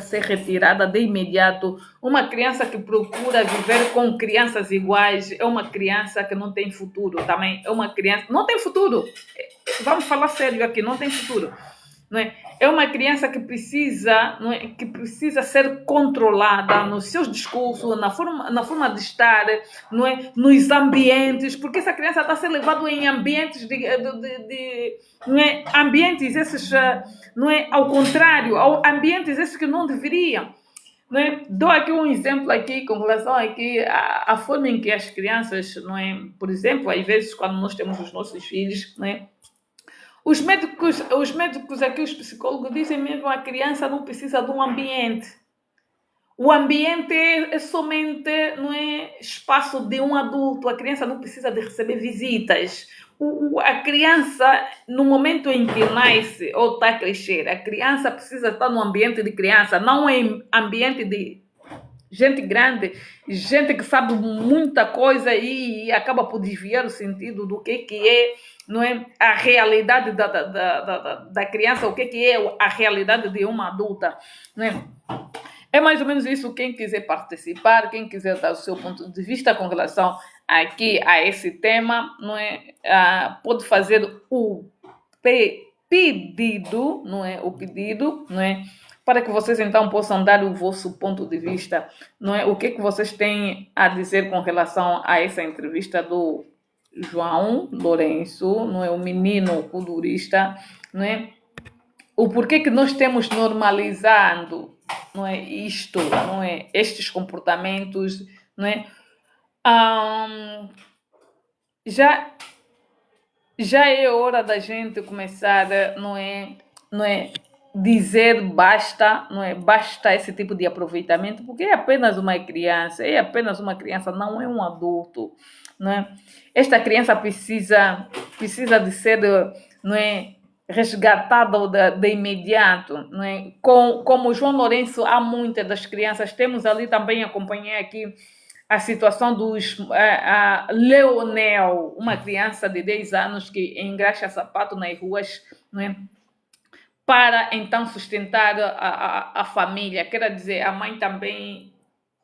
ser retirada de imediato, uma criança que procura viver com crianças iguais, é uma criança que não tem futuro também, é uma criança, não tem futuro, vamos falar sério aqui, não tem futuro, não é? É uma criança que precisa, não é, que precisa ser controlada nos seus discursos, na forma de estar, não é, nos ambientes, porque essa criança está a ser levada em ambientes não é, ambientes esses, não é, ao contrário, ambientes esses que não deveriam. Não é? Dou aqui um exemplo aqui com relação aqui à forma em que as crianças, não é, por exemplo, às vezes quando nós temos os nossos filhos, não é, os médicos aqui, os psicólogos dizem mesmo que a criança não precisa de um ambiente. O ambiente é somente, não é, espaço de um adulto. A criança não precisa de receber visitas. A criança, no momento em que nasce ou está a crescer, a criança precisa estar no ambiente de criança, não em ambiente de gente grande, gente que sabe muita coisa e acaba por desviar o sentido do que é, não é, a realidade da criança, o que é a realidade de uma adulta, não é? É mais ou menos isso. Quem quiser participar, quem quiser dar o seu ponto de vista com relação aqui a esse tema, não é? Pode fazer o pedido, não é? O pedido, não é? para que vocês então possam dar o vosso ponto de vista, não é? O que vocês têm a dizer com relação a essa entrevista do João Lourenço, não é? O menino culturista, não é? O porquê que nós temos normalizando, não é, isto, não é, estes comportamentos, não é? Já já é hora da gente começar, não é dizer basta, não é, basta esse tipo de aproveitamento, porque é apenas uma criança, não é um adulto, não é? Esta criança precisa de ser, não é, resgatada de imediato, não é? Como o João Lourenço, há muitas das crianças, temos ali também, acompanhei aqui a situação dos Leonel, uma criança de 10 anos que engraxa sapato nas ruas, não é? Para então sustentar a família. Quer dizer, a mãe também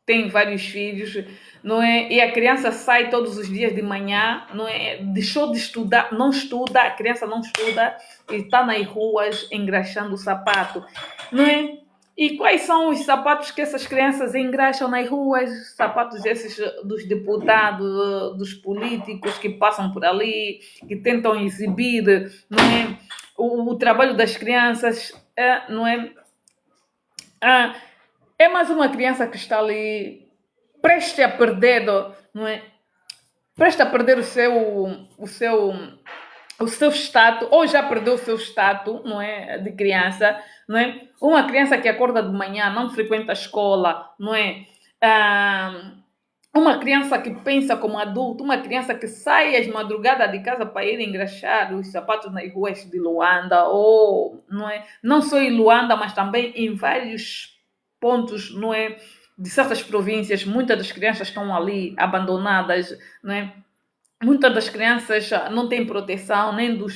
tem vários filhos, não é? E a criança sai todos os dias de manhã, não é? Deixou de estudar, não estuda, a criança não estuda e está nas ruas engraxando o sapato, não é? E quais são os sapatos que essas crianças engraxam nas ruas? Sapatos esses dos deputados, dos políticos que passam por ali, que tentam exibir, não é? O trabalho das crianças, não é? É mais uma criança que está ali, preste a perder, não é? Preste a perder o seu status, ou já perdeu o seu status, não é? De criança, não é? Uma criança que acorda de manhã, não frequenta a escola, não é? Uma criança que pensa como adulto, uma criança que sai às madrugadas de casa para ir engraxar os sapatos nas ruas de Luanda, ou, não é? Não só em Luanda, mas também em vários pontos, não é? De certas províncias, muitas das crianças estão ali abandonadas, não é? Muitas das crianças não têm proteção nem do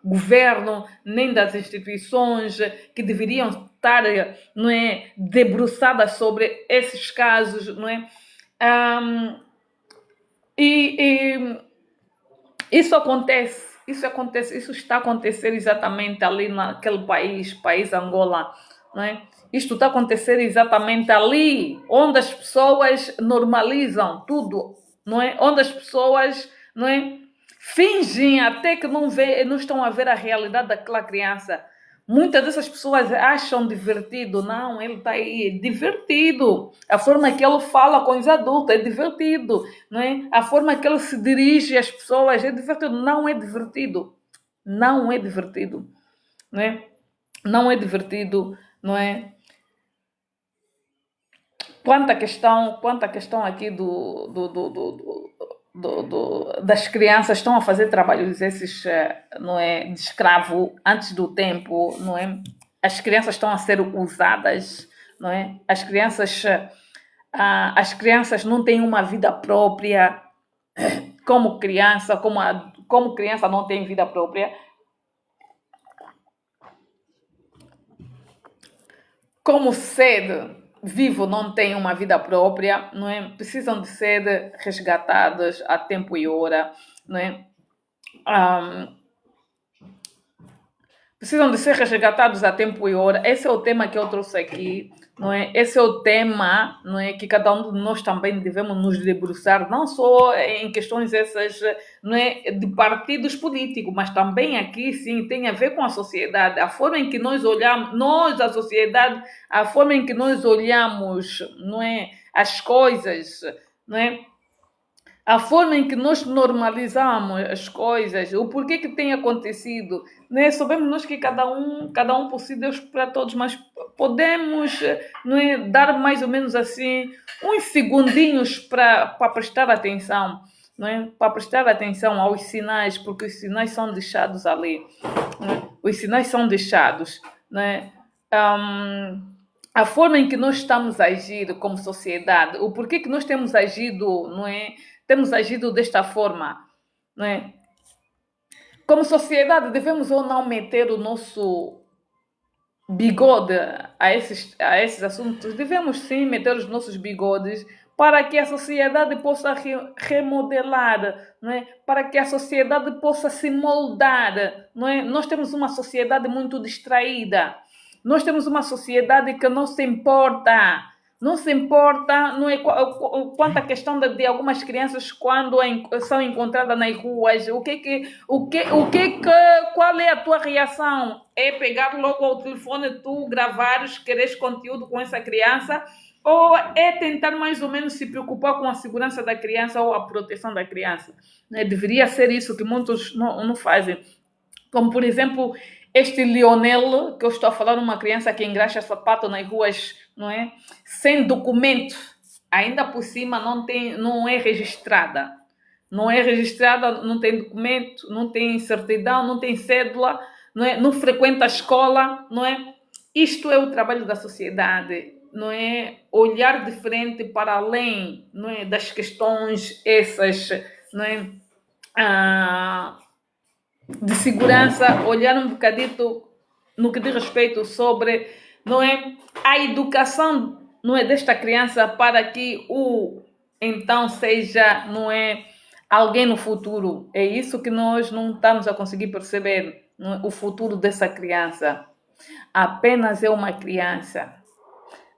governo, nem das instituições que deveriam estar, não é, debruçadas sobre esses casos, não é? E isso está a acontecer exatamente ali naquele país Angola, não é? Isto está a acontecer exatamente ali, onde as pessoas normalizam tudo, não é? Onde as pessoas, não é, fingem até que não estão a ver a realidade daquela criança. Muitas dessas pessoas acham divertido. Não, ele está aí, é divertido. A forma que ele fala com os adultos é divertido, não é? A forma que ele se dirige às pessoas é divertido. Não é divertido. Não é divertido, não é? Não é divertido, não é? Quanta questão aqui das crianças estão a fazer trabalhos esses, não é, de escravo antes do tempo, não é? As crianças estão a ser usadas, não é? As crianças não têm uma vida própria como criança, como criança não tem vida própria. Como ser vivo não tem uma vida própria, não é? Precisam de ser resgatadas a tempo e hora, não é? Precisam de ser resgatados a tempo e hora. Esse é o tema que eu trouxe aqui, não é? Esse é o tema, não é, que cada um de nós também devemos nos debruçar, não só em questões essas, não é, de partidos políticos, mas também aqui sim tem a ver com a sociedade, a forma em que nós olhamos, nós, a sociedade, a forma em que nós olhamos, não é, as coisas, não é? A forma em que nós normalizamos as coisas, o porquê que tem acontecido, né? Sabemos nós que cada um por si, Deus para todos, mas podemos, não é, dar mais ou menos assim uns segundinhos para prestar atenção, não é? Para prestar atenção aos sinais, porque os sinais são deixados ali, não é? Os sinais são deixados, não é? A forma em que nós estamos a agir como sociedade, o porquê que nós temos agido, não é? Temos agido desta forma, não é? Como sociedade, devemos ou não meter o nosso bigode a esses assuntos? Devemos sim meter os nossos bigodes para que a sociedade possa remodelar, não é? Para que a sociedade possa se moldar, não é? Nós temos uma sociedade muito distraída, Nós temos uma sociedade que não se importa. Não se importa, não é, quanto à questão de algumas crianças quando são encontradas nas ruas, qual é a tua reação? É pegar logo o telefone, tu gravares, queres conteúdo com essa criança, ou é tentar mais ou menos se preocupar com a segurança da criança ou a proteção da criança? Né? Deveria ser isso que muitos não fazem. Como, por exemplo, este Lionel, que eu estou a falar, uma criança que engraxa sapato nas ruas, não é? Sem documento, ainda por cima não é registrada. Não é registrada, não tem documento, não tem certidão, não tem cédula, não é? Não frequenta a escola, não é? Isto é o trabalho da sociedade, não é? Olhar de frente para além, não é? Das questões essas, não é? De segurança, olhar um bocadito no que diz respeito sobre, não é, a educação, não é, desta criança para que então seja, não é, alguém no futuro. É isso que nós não estamos a conseguir perceber, não é, o futuro dessa criança. Apenas é uma criança.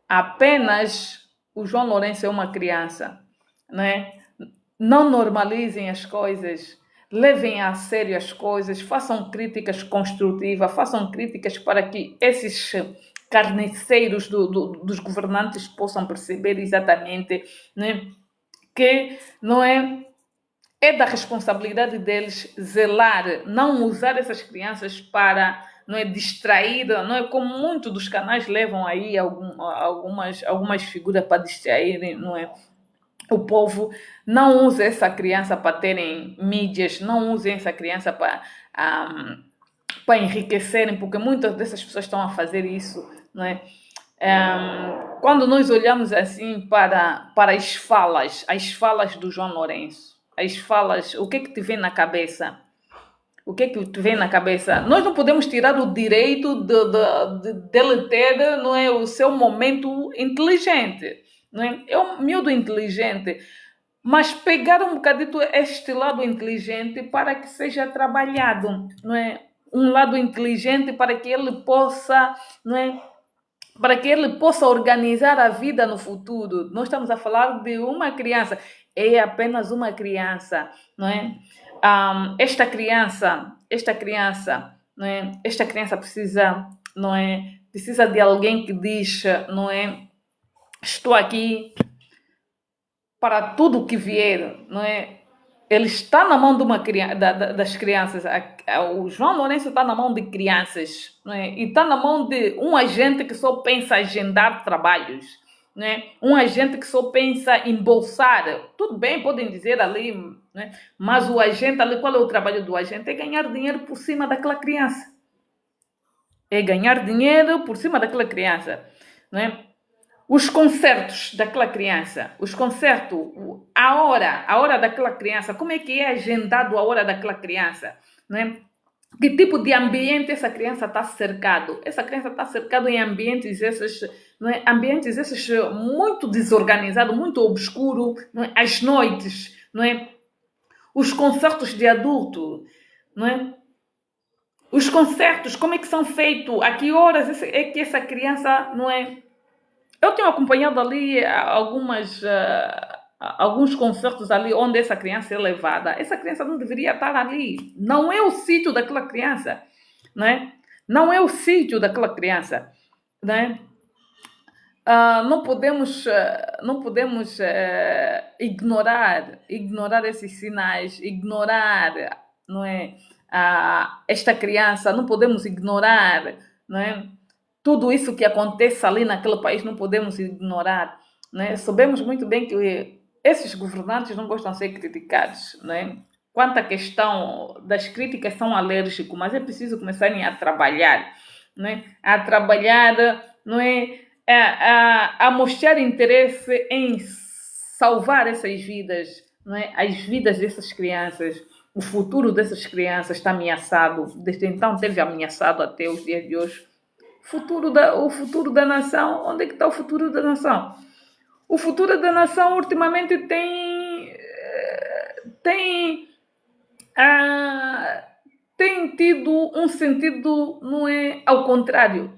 Apenas o João Lourenço é uma criança, não é? Não normalizem as coisas, levem a sério as coisas, façam críticas construtivas, façam críticas para que esses carniceiros dos governantes possam perceber exatamente, né, que não é da responsabilidade deles zelar, não usar essas crianças para, não é, distrair, não é, como muitos dos canais levam aí algumas figuras para distraírem, não é, o povo. Não use essa criança para terem mídias, não usem essa criança para enriquecerem, porque muitas dessas pessoas estão a fazer isso, não é? Quando nós olhamos assim para as falas do João Lourenço, as falas, o que é que te vem na cabeça? O que é que te vem na cabeça? Nós não podemos tirar o direito dele ter, não é, o seu momento inteligente. Não é? É um miúdo inteligente, mas pegar um bocadito este lado inteligente para que seja trabalhado, não é? Um lado inteligente para que ele possa, não é? Para que ele possa organizar a vida no futuro. Nós estamos a falar de uma criança, é apenas uma criança, não é? Esta criança, não é? Esta criança precisa, não é? Precisa de alguém que diz, não é? Estou aqui para tudo o que vier, não é? Ele está na mão de uma das crianças. O João Lourenço está na mão de crianças, não é? E está na mão de um agente que só pensa em agendar trabalhos, não é? Um agente que só pensa em bolsar. Tudo bem, podem dizer ali, não é? Mas o agente ali, qual é o trabalho do agente? É ganhar dinheiro por cima daquela criança. É ganhar dinheiro por cima daquela criança, não é? Os concertos daquela criança, a hora daquela criança, como é que é agendado a hora daquela criança, né? Que tipo de ambiente essa criança está cercado? Essa criança está cercada em ambientes esses, não é? Ambientes esses muito desorganizados, muito obscuro, não é? Às noites, não é? Os concertos de adulto, não é? Os concertos, como é que são feitos? A que horas é que essa criança, não é? Eu tenho acompanhado ali alguns concertos ali onde essa criança é levada. Essa criança não deveria estar ali. Não é o sítio daquela criança, não é? Não é o sítio daquela criança, não é? Não podemos ignorar esses sinais, ignorar, não é? Esta criança, não podemos ignorar, não é? Tudo isso que acontece ali naquele país não podemos ignorar, né? Sabemos muito bem que esses governantes não gostam de ser criticados, né? Quanto à questão das críticas, são alérgicos, mas é preciso começarem a trabalhar, né? A trabalhar, não é? A mostrar interesse em salvar essas vidas, não é? As vidas dessas crianças. O futuro dessas crianças está ameaçado, desde então teve ameaçado até os dias de hoje. O futuro da nação, onde é que está o futuro da nação? O futuro da nação ultimamente tem tido um sentido, não é, ao contrário.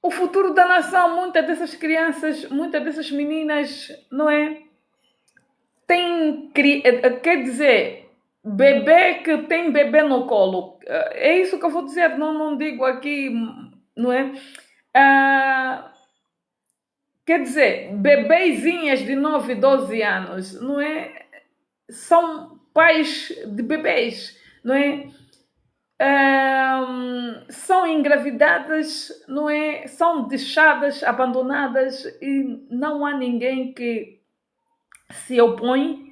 o futuro da nação, muitas dessas crianças, muitas dessas meninas, não é? Quer dizer, bebê que tem bebê no colo. É isso que eu vou dizer, não digo aqui, não é? Ah, quer dizer, bebezinhas de 9, 12 anos, não é? São pais de bebês, não é? São engravidadas, não é? São deixadas, abandonadas e não há ninguém que se opõe,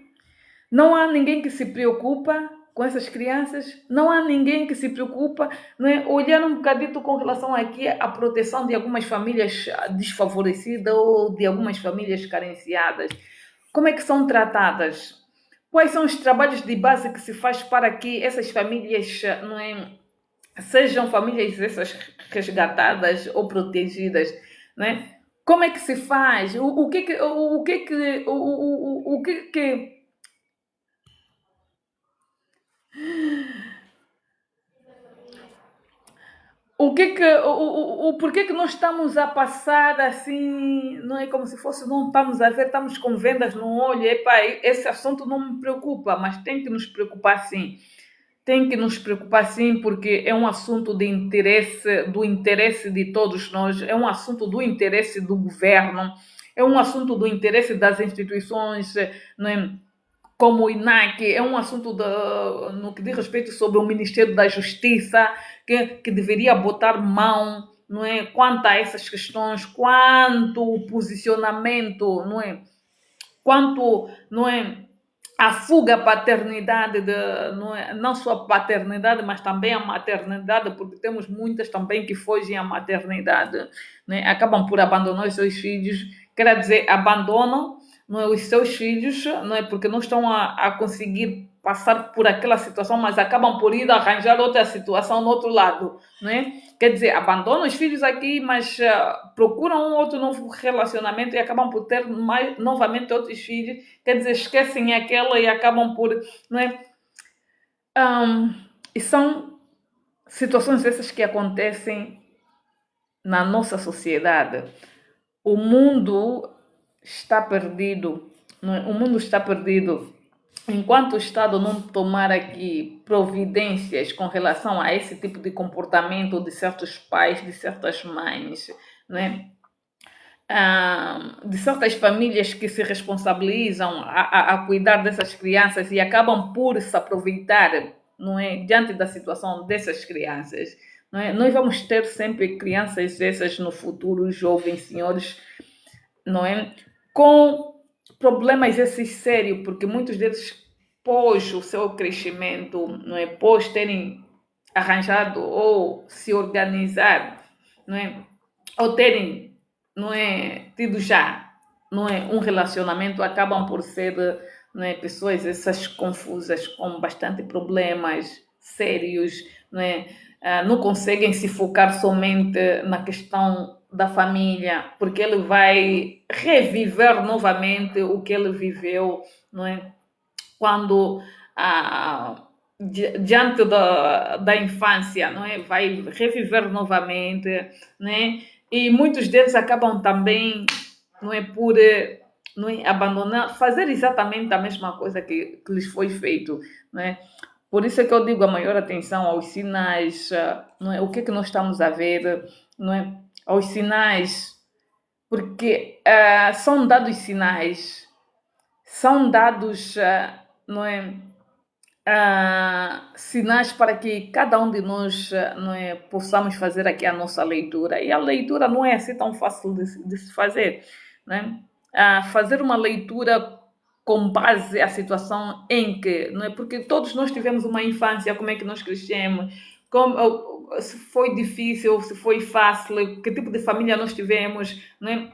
não há ninguém que se preocupa com essas crianças, não há ninguém que se preocupa, não é? Olhar um bocadito com relação aqui à proteção de algumas famílias desfavorecidas ou de algumas famílias carenciadas. Como é que são tratadas? Quais são os trabalhos de base que se faz para que essas famílias, não é, sejam famílias essas resgatadas ou protegidas, não é? Como é que se faz? O que porquê que nós estamos a passar assim, não é como se fosse, não estamos a ver, estamos com vendas no olho, epá, esse assunto não me preocupa, mas tem que nos preocupar sim. Tem que nos preocupar sim, porque é um assunto de interesse, do interesse de todos nós, é um assunto do interesse do governo, é um assunto do interesse das instituições, não é? Como o INAC, é um assunto no que diz respeito sobre o Ministério da Justiça, que deveria botar mão, não é, quanto a essas questões, quanto o posicionamento, não é, quanto, não é, a fuga à paternidade, não, é, não só a paternidade, mas também a maternidade, porque temos muitas também que fogem à maternidade, né? Acabam por abandonar os seus filhos, quer dizer, abandonam, não é, os seus filhos, não é, porque não estão a conseguir passar por aquela situação, mas acabam por ir arranjar outra situação no outro lado, não é? Quer dizer, abandonam os filhos aqui, mas procuram um outro novo relacionamento e acabam por ter novamente outros filhos. Quer dizer, esquecem aquela e acabam por, não é? E são situações essas que acontecem na nossa sociedade. O mundo está perdido, não é? O mundo está perdido. Enquanto o Estado não tomar aqui providências com relação a esse tipo de comportamento de certos pais, de certas mães, né? De certas famílias que se responsabilizam a cuidar dessas crianças e acabam por se aproveitar, não é, diante da situação dessas crianças, não é? Nós vamos ter sempre crianças dessas no futuro, jovens senhores, não é, com problemas esses sérios, porque muitos deles, pós o seu crescimento, não é, pós terem arranjado ou se organizar, não é, ou terem, não é, tido já, não é, um relacionamento, acabam por ser, não é, pessoas essas confusas com bastante problemas sérios, não é, não conseguem se focar somente na questão da família, porque ele vai reviver novamente o que ele viveu, não é? Quando diante da infância, não é? Vai reviver novamente, né? E muitos deles acabam também, não é, por, não é, abandonar, fazer exatamente a mesma coisa que lhes foi feito, não é? Por isso é que eu digo a maior atenção aos sinais, não é? O que é que nós estamos a ver, não é? Aos sinais, porque são dados sinais, são dados, não é? Sinais para que cada um de nós, não é, possamos fazer aqui a nossa leitura. E a leitura não é assim tão fácil de se fazer, né? Fazer uma leitura com base à situação em que, não é? Porque todos nós tivemos uma infância, como é que nós crescemos, como, se foi difícil, se foi fácil, que tipo de família nós tivemos, não é?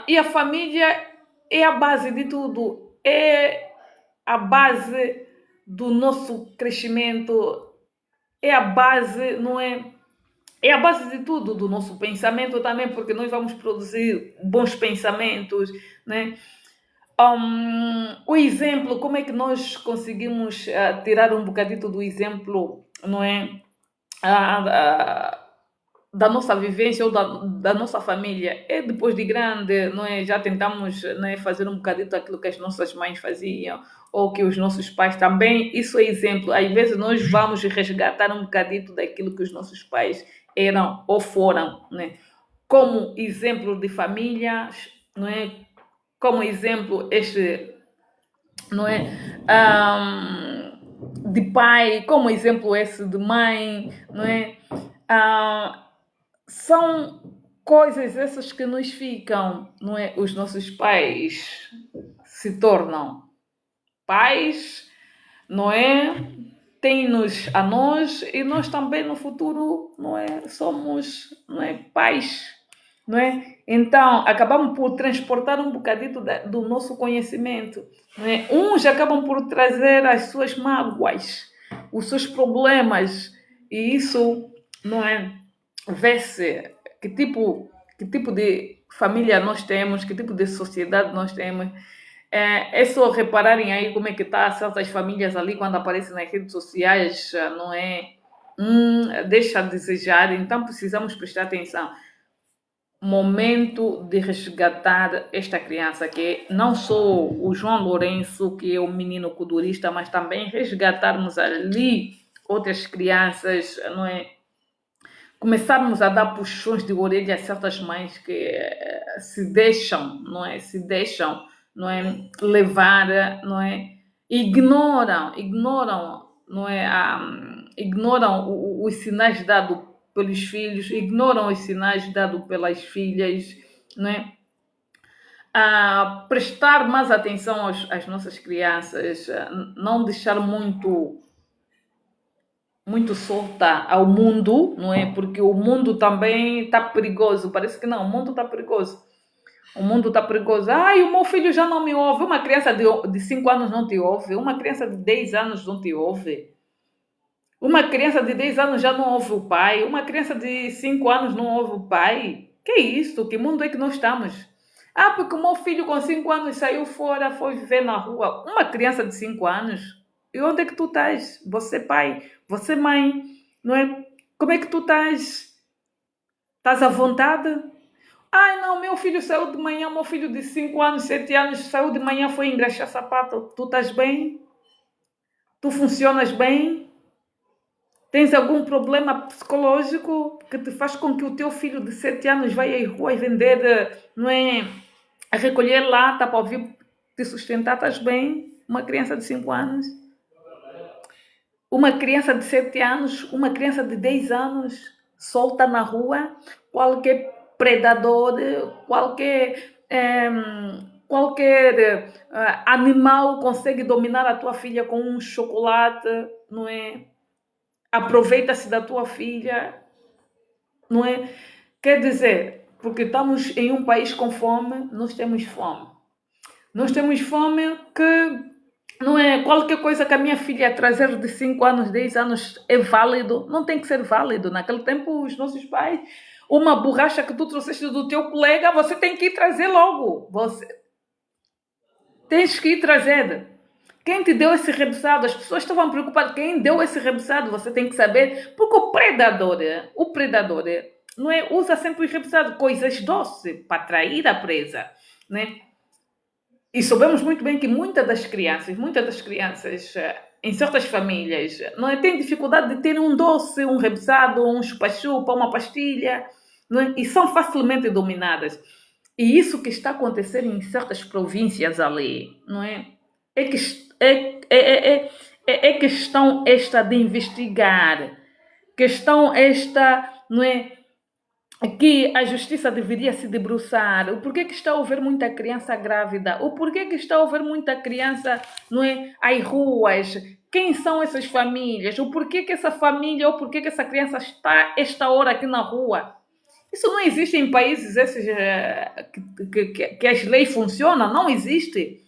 E a família é a base de tudo, é a base do nosso crescimento, é a base, não é? É a base de tudo, do nosso pensamento também, porque nós vamos produzir bons pensamentos, né? O exemplo, como é que nós conseguimos tirar um bocadito do exemplo, não é? da nossa vivência ou da nossa família. É depois de grande, não é? Já tentamos, não é, fazer um bocadinho daquilo que as nossas mães faziam, ou que os nossos pais também. Isso é exemplo. Às vezes nós vamos resgatar um bocadinho daquilo que os nossos pais eram ou foram, né? Como exemplo de famílias, não é? Como exemplo este, não é? De pai, como exemplo esse de mãe, não é? Ah, são coisas essas que nos ficam, não é? Os nossos pais se tornam pais, não é? Têm-nos a nós e nós também no futuro, não é? Somos, não é? Pais, não é? Então, acabamos por transportar um bocadinho do nosso conhecimento, não é? Uns acabam por trazer as suas mágoas, os seus problemas, e isso, não é? Vê-se que tipo de família nós temos, que tipo de sociedade nós temos. É só repararem aí como é que tá certas famílias ali quando aparecem nas redes sociais, não é? Deixa a desejar, então precisamos prestar atenção. Momento de resgatar esta criança, que é não só o João Lourenço, que é o menino kudurista, mas também resgatarmos ali outras crianças, não é? Começarmos a dar puxões de orelha a certas mães que se deixam, não é? Se deixam, não é? Levar, não é? Ignoram, não é? Ignoram os sinais dados pelos filhos, ignoram os sinais dados pelas filhas, não é? A prestar mais atenção às nossas crianças, não deixar muito solta ao mundo, não é? Porque o mundo também está perigoso. Parece que não, o mundo está perigoso. O mundo está perigoso. Ai, o meu filho já não me ouve. Uma criança de 5 anos não te ouve. Uma criança de 10 anos não te ouve. Uma criança de 10 anos já não ouve o pai. Uma criança de 5 anos não ouve o pai. Que é isso? Que mundo é que nós estamos? Ah, porque o meu filho com 5 anos saiu fora, foi viver na rua. Uma criança de 5 anos. E onde é que tu estás? Você pai, você mãe, não é? Como é que tu estás? Estás à vontade? Ai, não, meu filho saiu de manhã, meu filho de 5 anos, 7 anos, saiu de manhã, foi engraxar sapato. Tu estás bem? Tu funcionas bem? Tens algum problema psicológico que te faz com que o teu filho de 7 anos vá à rua e vender, não é? A recolher lata para ouvir te sustentar? Estás bem? Uma criança de 5 anos? Uma criança de 7 anos, uma criança de 10 anos, solta na rua, qualquer predador, qualquer animal consegue dominar a tua filha com um chocolate, não é? Aproveita-se da tua filha, não é? Quer dizer, porque estamos em um país com fome, nós temos fome. Nós temos fome que não é qualquer coisa que a minha filha trazer de 5 anos, 10 anos é válido. Não tem que ser válido. Naquele tempo, os nossos pais, uma borracha que tu trouxeste do teu colega, você tem que ir trazer logo. Você tens que ir trazer. Quem te deu esse rebuçado? As pessoas estavam preocupadas. Quem deu esse rebuçado? Você tem que saber. Porque o predador, não é? Usa sempre os rebuçados, coisas doces, para atrair a presa, né? E soubemos muito bem que muitas das crianças, em certas famílias, não é, têm dificuldade de ter um doce, um rebuçado, um chupa-chupa, uma pastilha, não é? E são facilmente dominadas. E isso que está acontecendo em certas províncias ali, não é? É, que, é questão esta de investigar, questão esta, não é? Que a justiça deveria se debruçar. O porquê que está a haver muita criança grávida? O porquê que está a haver muita criança, não é, às ruas? Quem são essas famílias? O porquê que essa família, ou porquê que essa criança está esta hora aqui na rua? Isso não existe em países esses, que as leis funcionam. Não existe.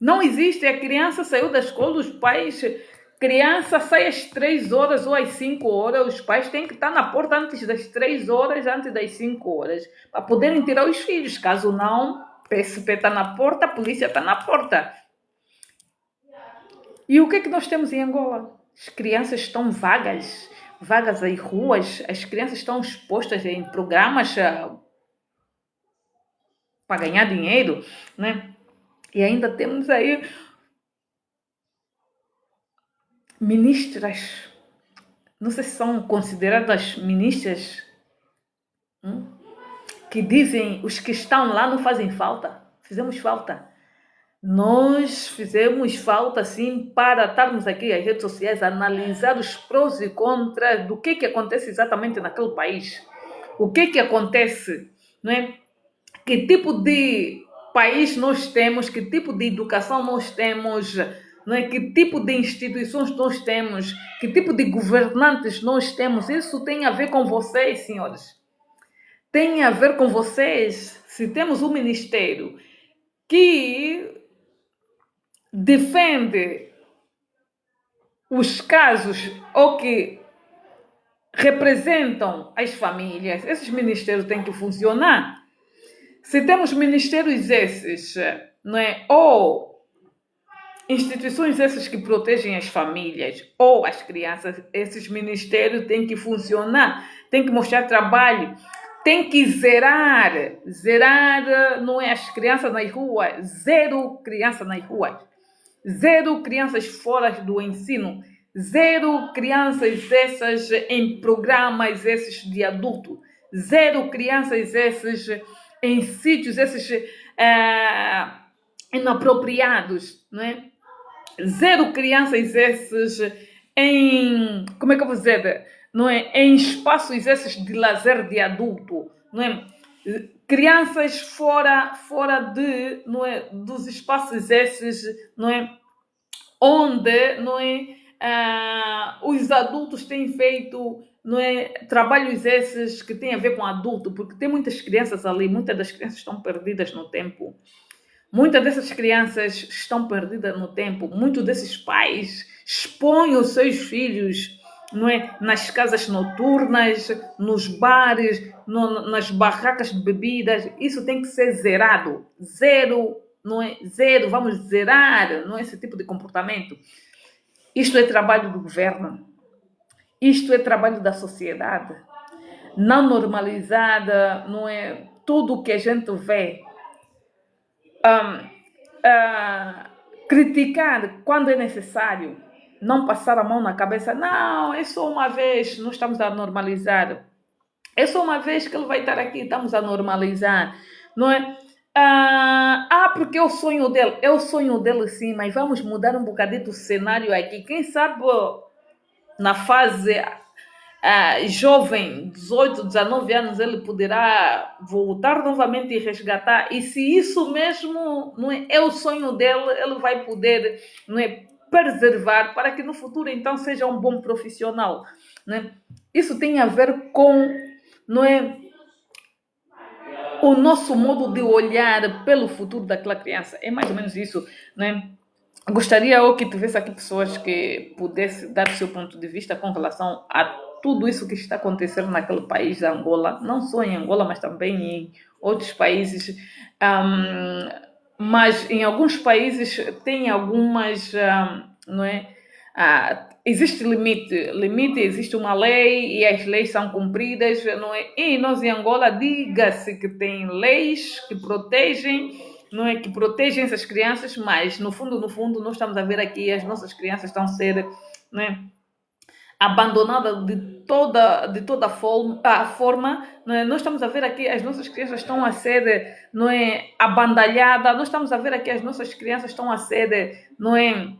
Não existe. A criança saiu da escola, os pais... Criança sai às 3 horas ou às 5 horas, os pais têm que estar na porta antes das 3 horas, antes das 5 horas, para poderem tirar os filhos. Caso não, PSP está na porta, a polícia está na porta. E o que é que nós temos em Angola? As crianças estão vagas. vagas em ruas, as crianças estão expostas em programas para ganhar dinheiro, né? E ainda temos aí ministras, não sei se são consideradas ministras, que dizem os que estão lá não fazem falta. Fizemos falta. Nós fizemos falta, sim, para estarmos aqui nas redes sociais, analisar os prós e contras do que acontece exatamente naquele país. O que acontece, não é? Que tipo de país nós temos, que tipo de educação nós temos, não é? Que tipo de instituições nós temos, que tipo de governantes nós temos. Isso tem a ver com vocês, senhores. Tem a ver com vocês. Se temos um ministério que defende os casos ou que representam as famílias, esses ministérios têm que funcionar. Se temos ministérios esses, não é? Ou instituições essas que protegem as famílias ou as crianças, esses ministérios têm que funcionar, têm que mostrar trabalho, tem que zerar, não é, as crianças nas ruas, zero crianças nas ruas, zero crianças fora do ensino, zero crianças essas em programas esses de adulto, zero crianças esses em sítios esses inapropriados, não é? Zero crianças esses em, como é que eu vou dizer, não é? Em espaços esses de lazer de adulto, não é? Crianças fora de, não é? Dos espaços esses, não é? Onde, não é? Os adultos têm feito, não é? Trabalhos esses que têm a ver com adulto, porque tem muitas crianças ali, muitas das crianças estão perdidas no tempo. Muitas dessas crianças estão perdidas no tempo. Muitos desses pais expõem os seus filhos, não é? Nas casas noturnas, nos bares, nas barracas de bebidas. Isso tem que ser zerado. Zero, não é? Zero, vamos zerar, não é? Esse tipo de comportamento. Isto é trabalho do governo. Isto é trabalho da sociedade. Não normalizada, não é? Tudo o que a gente vê. Criticar quando é necessário, não passar a mão na cabeça, não, é só uma vez, não estamos a normalizar, é só uma vez que ele vai estar aqui, estamos a normalizar, não é? Porque é o sonho dele sim, mas vamos mudar um bocadinho o cenário aqui, quem sabe na fase jovem, 18, 19 anos, ele poderá voltar novamente e resgatar. E se isso mesmo não é o sonho dele, ele vai poder, não é, preservar para que no futuro então seja um bom profissional, né? Isso tem a ver com, não é, o nosso modo de olhar pelo futuro daquela criança. É mais ou menos isso, né? Gostaria eu que tivesse aqui pessoas que pudessem dar o seu ponto de vista com relação a tudo isso que está acontecendo naquele país da Angola, não só em Angola, mas também em outros países. Mas em alguns países tem algumas, não é? Existe limite, existe uma lei e as leis são cumpridas, não é? E nós em Angola, diga-se que tem leis que protegem, não é, que protegem essas crianças, mas no fundo nós estamos a ver aqui as nossas crianças estão a ser, não é, abandonadas de toda forma, não é? Nós estamos a ver aqui as nossas crianças estão a ser, não é, abandalhadas, nós estamos a ver aqui as nossas crianças estão a ser, não é,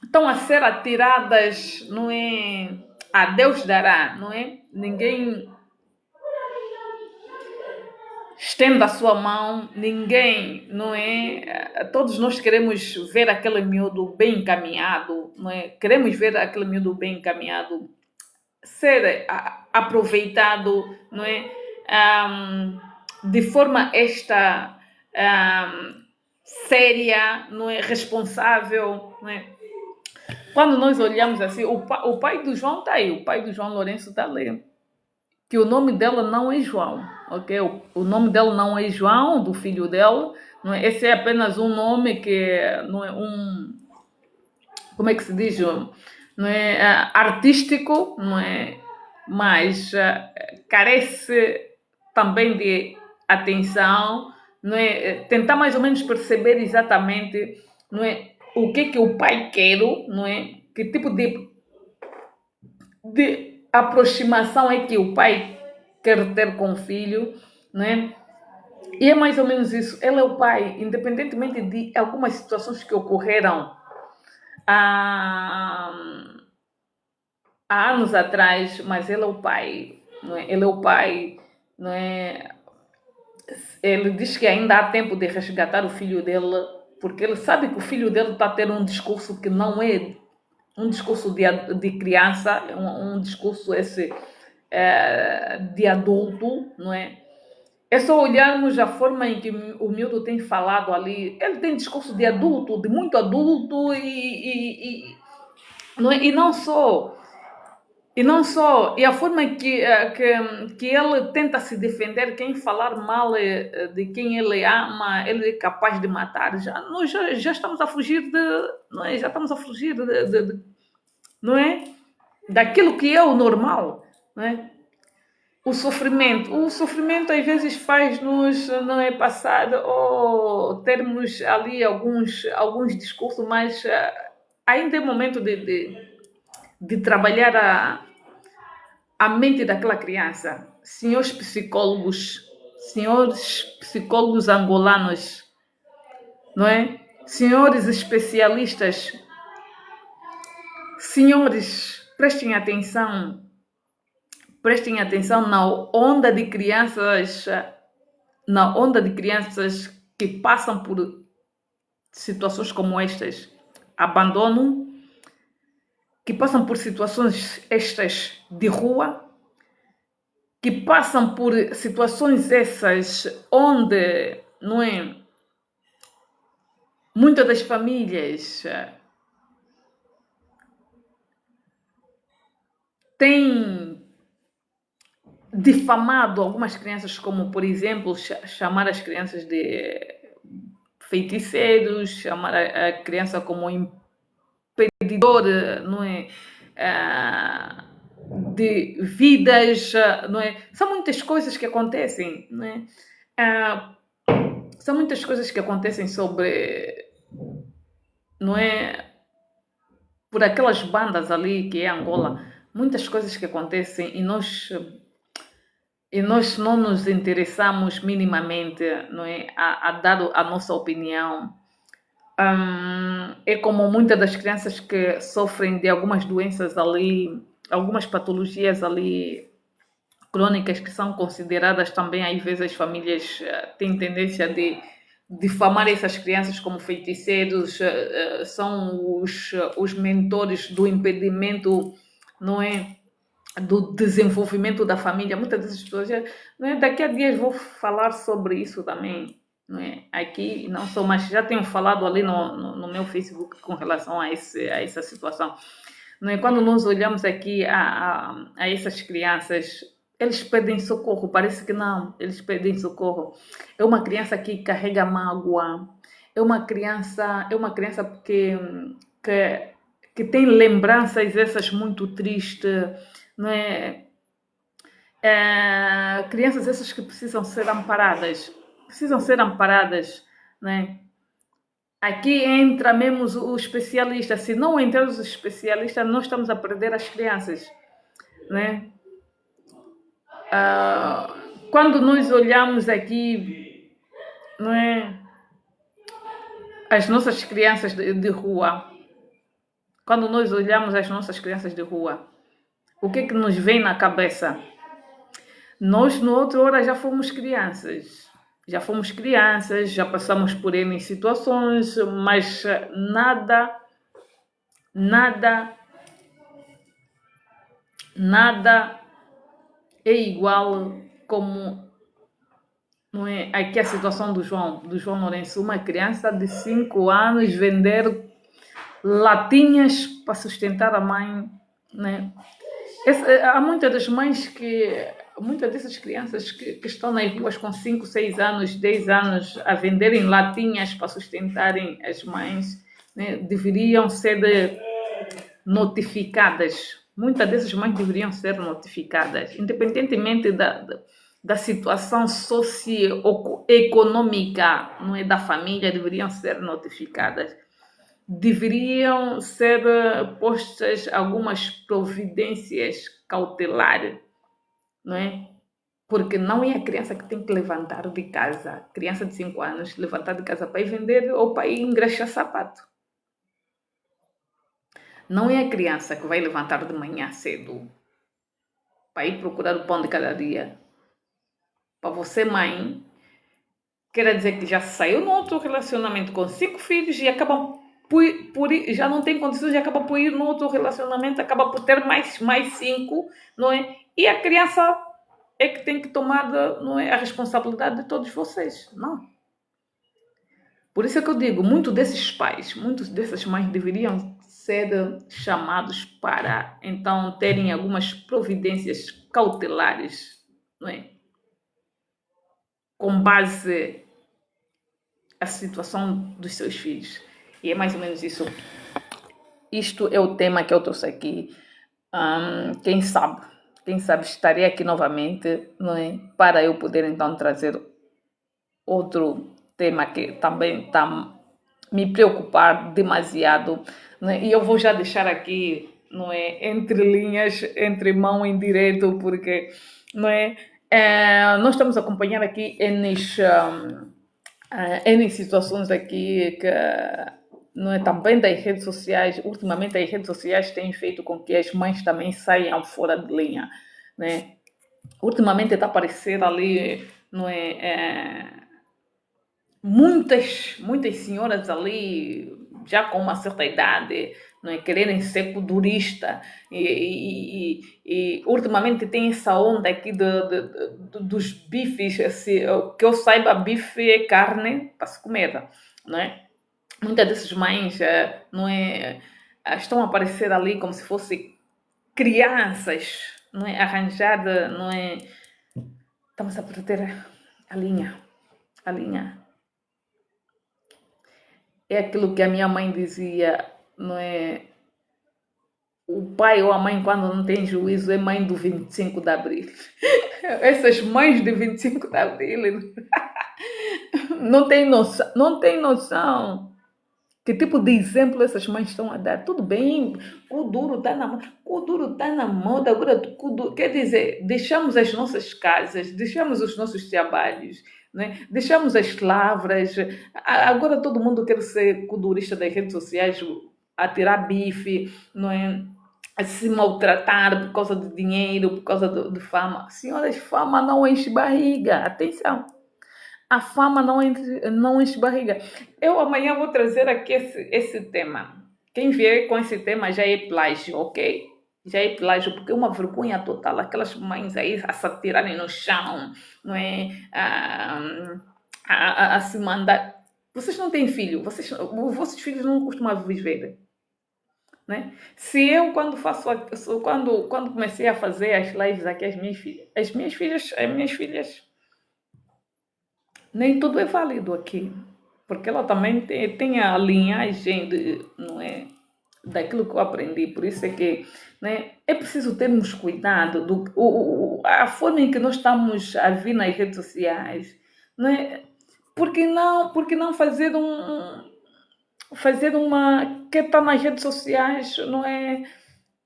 estão a ser atiradas, não é, a Deus dará, não é? Ninguém estende a sua mão, ninguém, não é? Todos nós queremos ver aquele miúdo bem encaminhado, não é? Queremos ver aquele miúdo bem encaminhado ser aproveitado, não é? De forma séria, não é? Responsável, não é? Quando nós olhamos assim, o pai do João está aí, o pai do João Lourenço está ali. Que o nome dela não é João, ok? O nome dela não é João, do filho dela, não é? Esse é apenas um nome que não é um, como é que se diz? não é, artístico, não é, mas carece também de atenção, não é, tentar mais ou menos perceber exatamente, não é, o que o pai quer, não é, que tipo de aproximação é que o pai quer ter com o filho, né? E é mais ou menos isso. Ele é o pai, independentemente de algumas situações que ocorreram há, há anos atrás, mas ele é o pai, não é? Ele é o pai, não é? Ele diz que ainda há tempo de resgatar o filho dele, porque ele sabe que o filho dele está a ter um discurso que não é um discurso de criança, um discurso esse de adulto, não é? É só olharmos a forma em que o miúdo tem falado ali. Ele tem discurso de adulto, de muito adulto, não é? E a forma em que ele tenta se defender, quem falar mal de quem ele ama, ele é capaz de matar. Nós já estamos a fugir não é? Já estamos a fugir não é? Daquilo que é o normal, não é? O sofrimento às vezes faz-nos, não é, passar ou termos ali alguns discursos, mas ainda é momento de trabalhar a mente daquela criança. Senhores psicólogos angolanos, não é? Senhores especialistas, senhores, prestem atenção na onda de crianças que passam por situações como estas, abandono, que passam por situações estas de rua, que passam por situações essas onde, não é, muitas das famílias têm difamado algumas crianças, como, por exemplo, chamar as crianças de feiticeiros, chamar a criança como impedidor, não é? De vidas, não é? São muitas coisas que acontecem, não é? São muitas coisas que acontecem sobre, não é? Por aquelas bandas ali que é Angola, muitas coisas que acontecem e nós não nos interessamos minimamente, não é, a dar a nossa opinião. É como muitas das crianças que sofrem de algumas doenças ali, algumas patologias ali crônicas que são consideradas também, às vezes as famílias têm tendência de difamar essas crianças como feiticeiros, são os mentores do impedimento, não é? Do desenvolvimento da família. Muitas dessas pessoas, não é? Daqui a dias vou falar sobre isso também, não é? Aqui não sou, mas já tenho falado ali no meu Facebook com relação a essa situação. Não é? Quando nós olhamos aqui a essas crianças, eles pedem socorro, parece que não, eles pedem socorro. É uma criança que carrega mágoa, é uma criança que tem lembranças essas muito tristes, não é? Crianças essas que precisam ser amparadas, né? Aqui entra mesmo o especialista. Se não entrarmos o especialista, nós estamos a perder as crianças, né? Quando nós olhamos aqui, não é, as nossas crianças de rua, quando nós olhamos as nossas crianças de rua, o que nos vem na cabeça? Nós, no outra hora, já fomos crianças, já passamos por N situações, mas nada é igual como, não é? Aqui a situação do João Lourenço, uma criança de 5 anos vender latinhas para sustentar a mãe, né? Há muitas dessas crianças que estão nas ruas com 5, 6 anos, 10 anos a venderem latinhas para sustentarem as mães, né? Deveriam ser notificadas. Muitas dessas mães deveriam ser notificadas, independentemente da situação socioeconômica, não é, da família, deveriam ser notificadas. Deveriam ser postas algumas providências cautelares, não é? Porque não é a criança que tem que levantar de casa, criança de 5 anos, levantar de casa para ir vender ou para ir engraxar sapato. Não é a criança que vai levantar de manhã cedo para ir procurar o pão de cada dia. Para você, mãe, quer dizer que já saiu no outro relacionamento com 5 filhos e acaba já não tem condições e acaba por ir no outro relacionamento, acaba por ter mais 5, não é? E a criança é que tem que tomar, não é, a responsabilidade de todos vocês, não? Por isso é que eu digo, muitos desses pais, muitas dessas mães deveriam ser chamados para, então, terem algumas providências cautelares, não é? Com base a situação dos seus filhos. E é mais ou menos isso. Isto é o tema que eu trouxe aqui. Quem sabe estarei aqui novamente, não é? Para eu poder então trazer outro tema que também está me preocupar demasiado, não é? E eu vou já deixar aqui, não é, entre linhas, entre mão em direto, porque, não é, nós estamos a acompanhar aqui N situações aqui que, não é, também das redes sociais. Ultimamente as redes sociais têm feito com que as mães também saiam fora de linha, né? Ultimamente está aparecendo ali, não é, muitas senhoras ali já com uma certa idade, não é, quererem ser culturista e ultimamente tem essa onda aqui dos bifes, assim, que eu saiba, bife é carne para se comer, não é? Muitas dessas mães, não é, estão a aparecer ali como se fossem crianças, não é, arranjada, não é? Estamos a perder a linha. É aquilo que a minha mãe dizia, não é? O pai ou a mãe, quando não tem juízo, é mãe do 25 de Abril. Essas mães de 25 de Abril não tem noção. Que tipo de exemplo essas mães estão a dar? Tudo bem, o duro está na moda. O duro está na moda. Agora, quer dizer, deixamos as nossas casas, deixamos os nossos trabalhos, né? Deixamos as lavras. Agora todo mundo quer ser culturista das redes sociais, a tirar bife, não é? A se maltratar por causa de dinheiro, por causa de fama. Senhoras, fama não enche barriga. Atenção. A fama não enche barriga. Eu amanhã vou trazer aqui esse tema. Quem vier com esse tema já é plágio, ok? Já é plágio, porque é uma vergonha total. Aquelas mães aí a se atirarem no chão, não é? A se mandar. Vocês não têm filho, os vossos filhos não costumam viver. Né? Se eu, quando comecei a fazer as lives aqui, as minhas filhas, nem tudo é válido aqui, porque ela também tem a linhagem não é, daquilo que eu aprendi. Por isso é que, né, é preciso termos cuidado a forma em que nós estamos a vir nas redes sociais, né? Por que não fazer uma que está nas redes sociais, não é?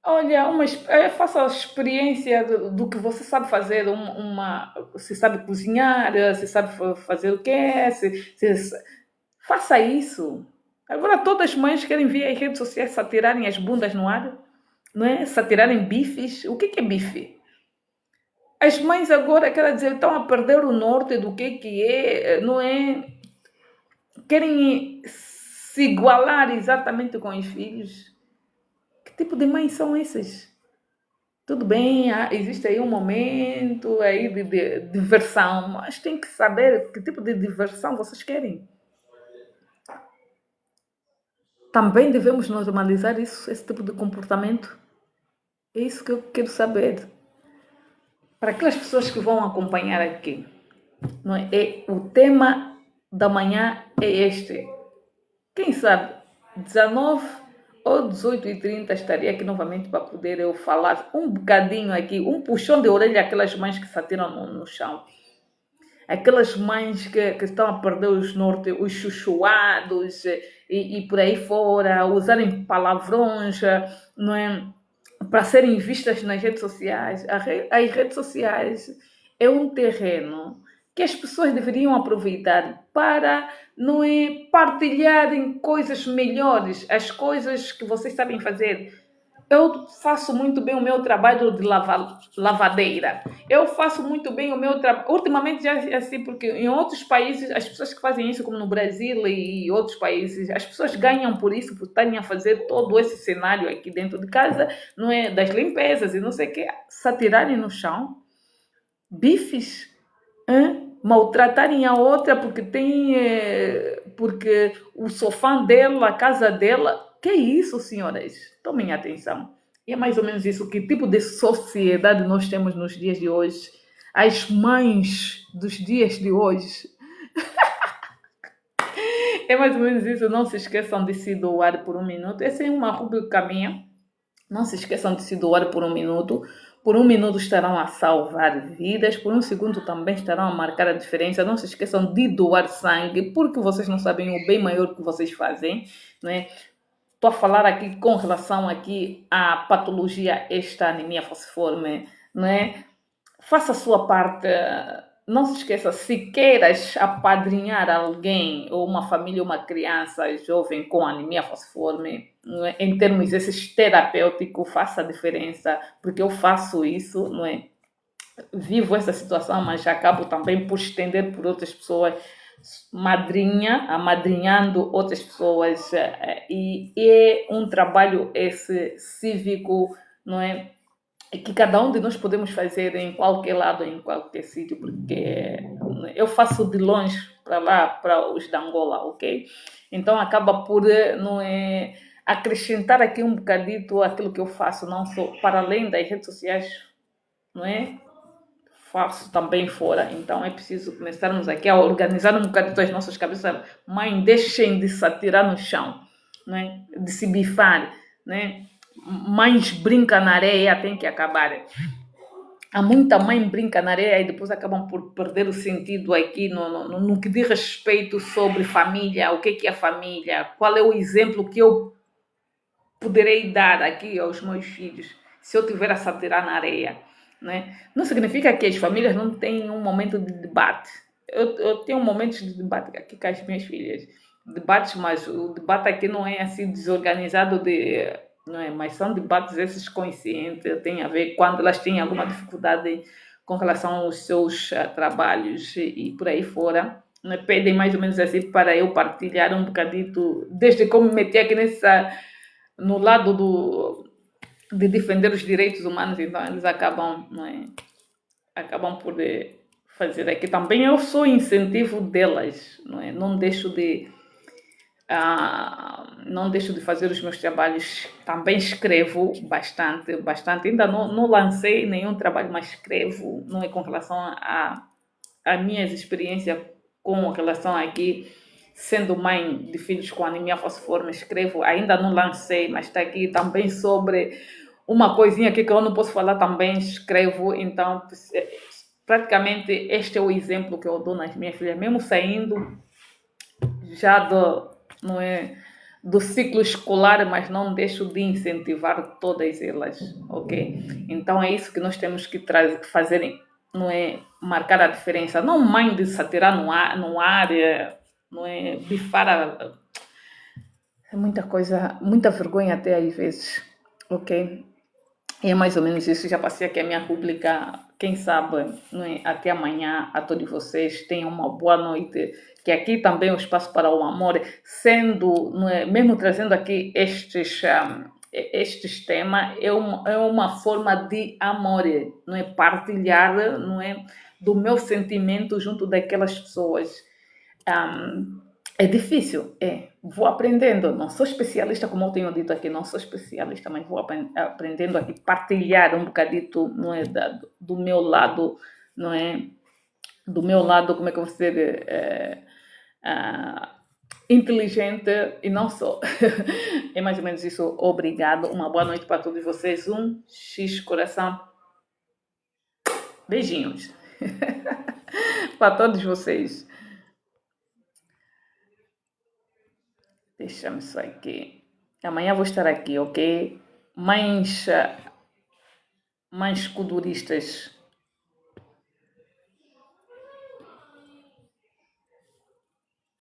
Olha, faça a experiência do que você sabe fazer, se sabe cozinhar, se sabe fazer o quê, faça isso. Agora todas as mães querem ver as redes sociais se atirarem as bundas no ar, não é? Se atirarem bifes. O que é bife? As mães agora, quer dizer, estão a perder o norte do que é, não é? Querem se igualar exatamente com os filhos. Que tipo de mães são essas? Tudo bem, existe aí um momento aí de diversão, mas tem que saber que tipo de diversão vocês querem. Também devemos normalizar esse tipo de comportamento. É isso que eu quero saber. Para aquelas pessoas que vão acompanhar aqui, não é? O tema da manhã é este. Quem sabe 19 ou 18h30 estaria aqui novamente para poder eu falar um bocadinho aqui, um puxão de orelha àquelas mães que se atiram no chão. Aquelas mães que estão a perder os norte, os chuchuados e por aí fora, usarem palavrões, não é? Para serem vistas nas redes sociais. As redes sociais é um terreno que as pessoas deveriam aproveitar para, não é, partilharem coisas melhores, as coisas que vocês sabem fazer. Eu faço muito bem o meu trabalho de lavadeira. Eu faço muito bem o meu trabalho. Ultimamente já é assim, porque em outros países, as pessoas que fazem isso, como no Brasil e outros países, as pessoas ganham por isso, por estarem a fazer todo esse cenário aqui dentro de casa, não é? Das limpezas e não sei o quê, se atirarem no chão, bifes, maltratarem a outra porque tem, porque o sofá dela, a casa dela. Que é isso, senhoras? Tomem atenção. E é mais ou menos isso. Que tipo de sociedade nós temos nos dias de hoje? As mães dos dias de hoje. É mais ou menos isso. Não se esqueçam de se doar por um minuto. Essa é uma rubrica minha. Não se esqueçam de se doar por um minuto. Por um minuto estarão a salvar vidas, por um segundo também estarão a marcar a diferença. Não se esqueçam de doar sangue, porque vocês não sabem o bem maior que vocês fazem, não é? Estou a falar aqui com relação aqui à patologia, esta anemia falciforme, não é? Faça a sua parte. Não se esqueça, se queiras apadrinhar alguém, ou uma família, uma criança jovem com anemia falciforme, não é? Em termos esses terapêuticos, faça a diferença, porque eu faço isso, não é? Vivo essa situação, mas acabo também por estender por outras pessoas, amadrinhando outras pessoas, e é um trabalho esse cívico, não é? Que cada um de nós podemos fazer em qualquer lado, em qualquer sítio, porque eu faço de longe para lá, para os da Angola, ok? Então acaba por, não é, acrescentar aqui um bocadito aquilo que eu faço, não só para além das redes sociais, não é? Faço também fora, então é preciso começarmos aqui a organizar um bocadito as nossas cabeças. Mãe, deixem de se atirar no chão, né? De se bifar, né? Mães brinca na areia, tem que acabar. Há muita mãe brinca na areia e depois acabam por perder o sentido aqui no que diz respeito sobre família, o que é a família, qual é o exemplo que eu poderei dar aqui aos meus filhos se eu tiver a se atirar na areia, né? Não significa que as famílias não têm um momento de debate. Eu tenho momentos de debate aqui com as minhas filhas, debates, mas o debate aqui não é assim desorganizado, não é? Mas são debates esses conscientes, tem a ver quando elas têm alguma dificuldade com relação aos seus trabalhos e por aí fora, né? Pedem mais ou menos assim para eu partilhar um bocadito, desde como me meti aqui no lado de defender os direitos humanos, então eles acabam, não é? Acabam por fazer aqui também. Eu sou incentivo delas, não é? Não deixo de fazer os meus trabalhos. Também escrevo bastante, bastante. Ainda não lancei nenhum trabalho, mas escrevo, não é, com relação a minhas experiências com relação aqui, sendo mãe de filhos com anemia falciforme. Escrevo, ainda não lancei, mas está aqui também sobre uma coisinha aqui que eu não posso falar, também escrevo. Então, praticamente este é o exemplo que eu dou nas minhas filhas, mesmo saindo já não é, do ciclo escolar, mas não deixo de incentivar todas elas, ok? Então é isso que nós temos que fazer, não é, marcar a diferença. Não mãe de se atirar no ar, não é, bifar é muita coisa, muita vergonha até às vezes, ok? E é mais ou menos isso. Já passei aqui a minha rubrica. Quem sabe, não é? Até amanhã a todos vocês tenham uma boa noite. Que aqui também é um espaço para o amor, sendo, não é? Mesmo trazendo aqui estes temas, é uma forma de amor, não é? Partilhar, não é? Do meu sentimento junto daquelas pessoas. É difícil, vou aprendendo, não sou especialista, como eu tenho dito aqui, não sou especialista, mas vou aprendendo aqui, partilhar um bocadito, não é, do meu lado, não é, do meu lado, como é que eu vou dizer, inteligente e não só. É mais ou menos isso. Obrigado. Uma boa noite para todos vocês. Um X coração. Beijinhos para todos vocês. Deixa-me só aqui. Amanhã vou estar aqui, ok? Mais, mais coduristas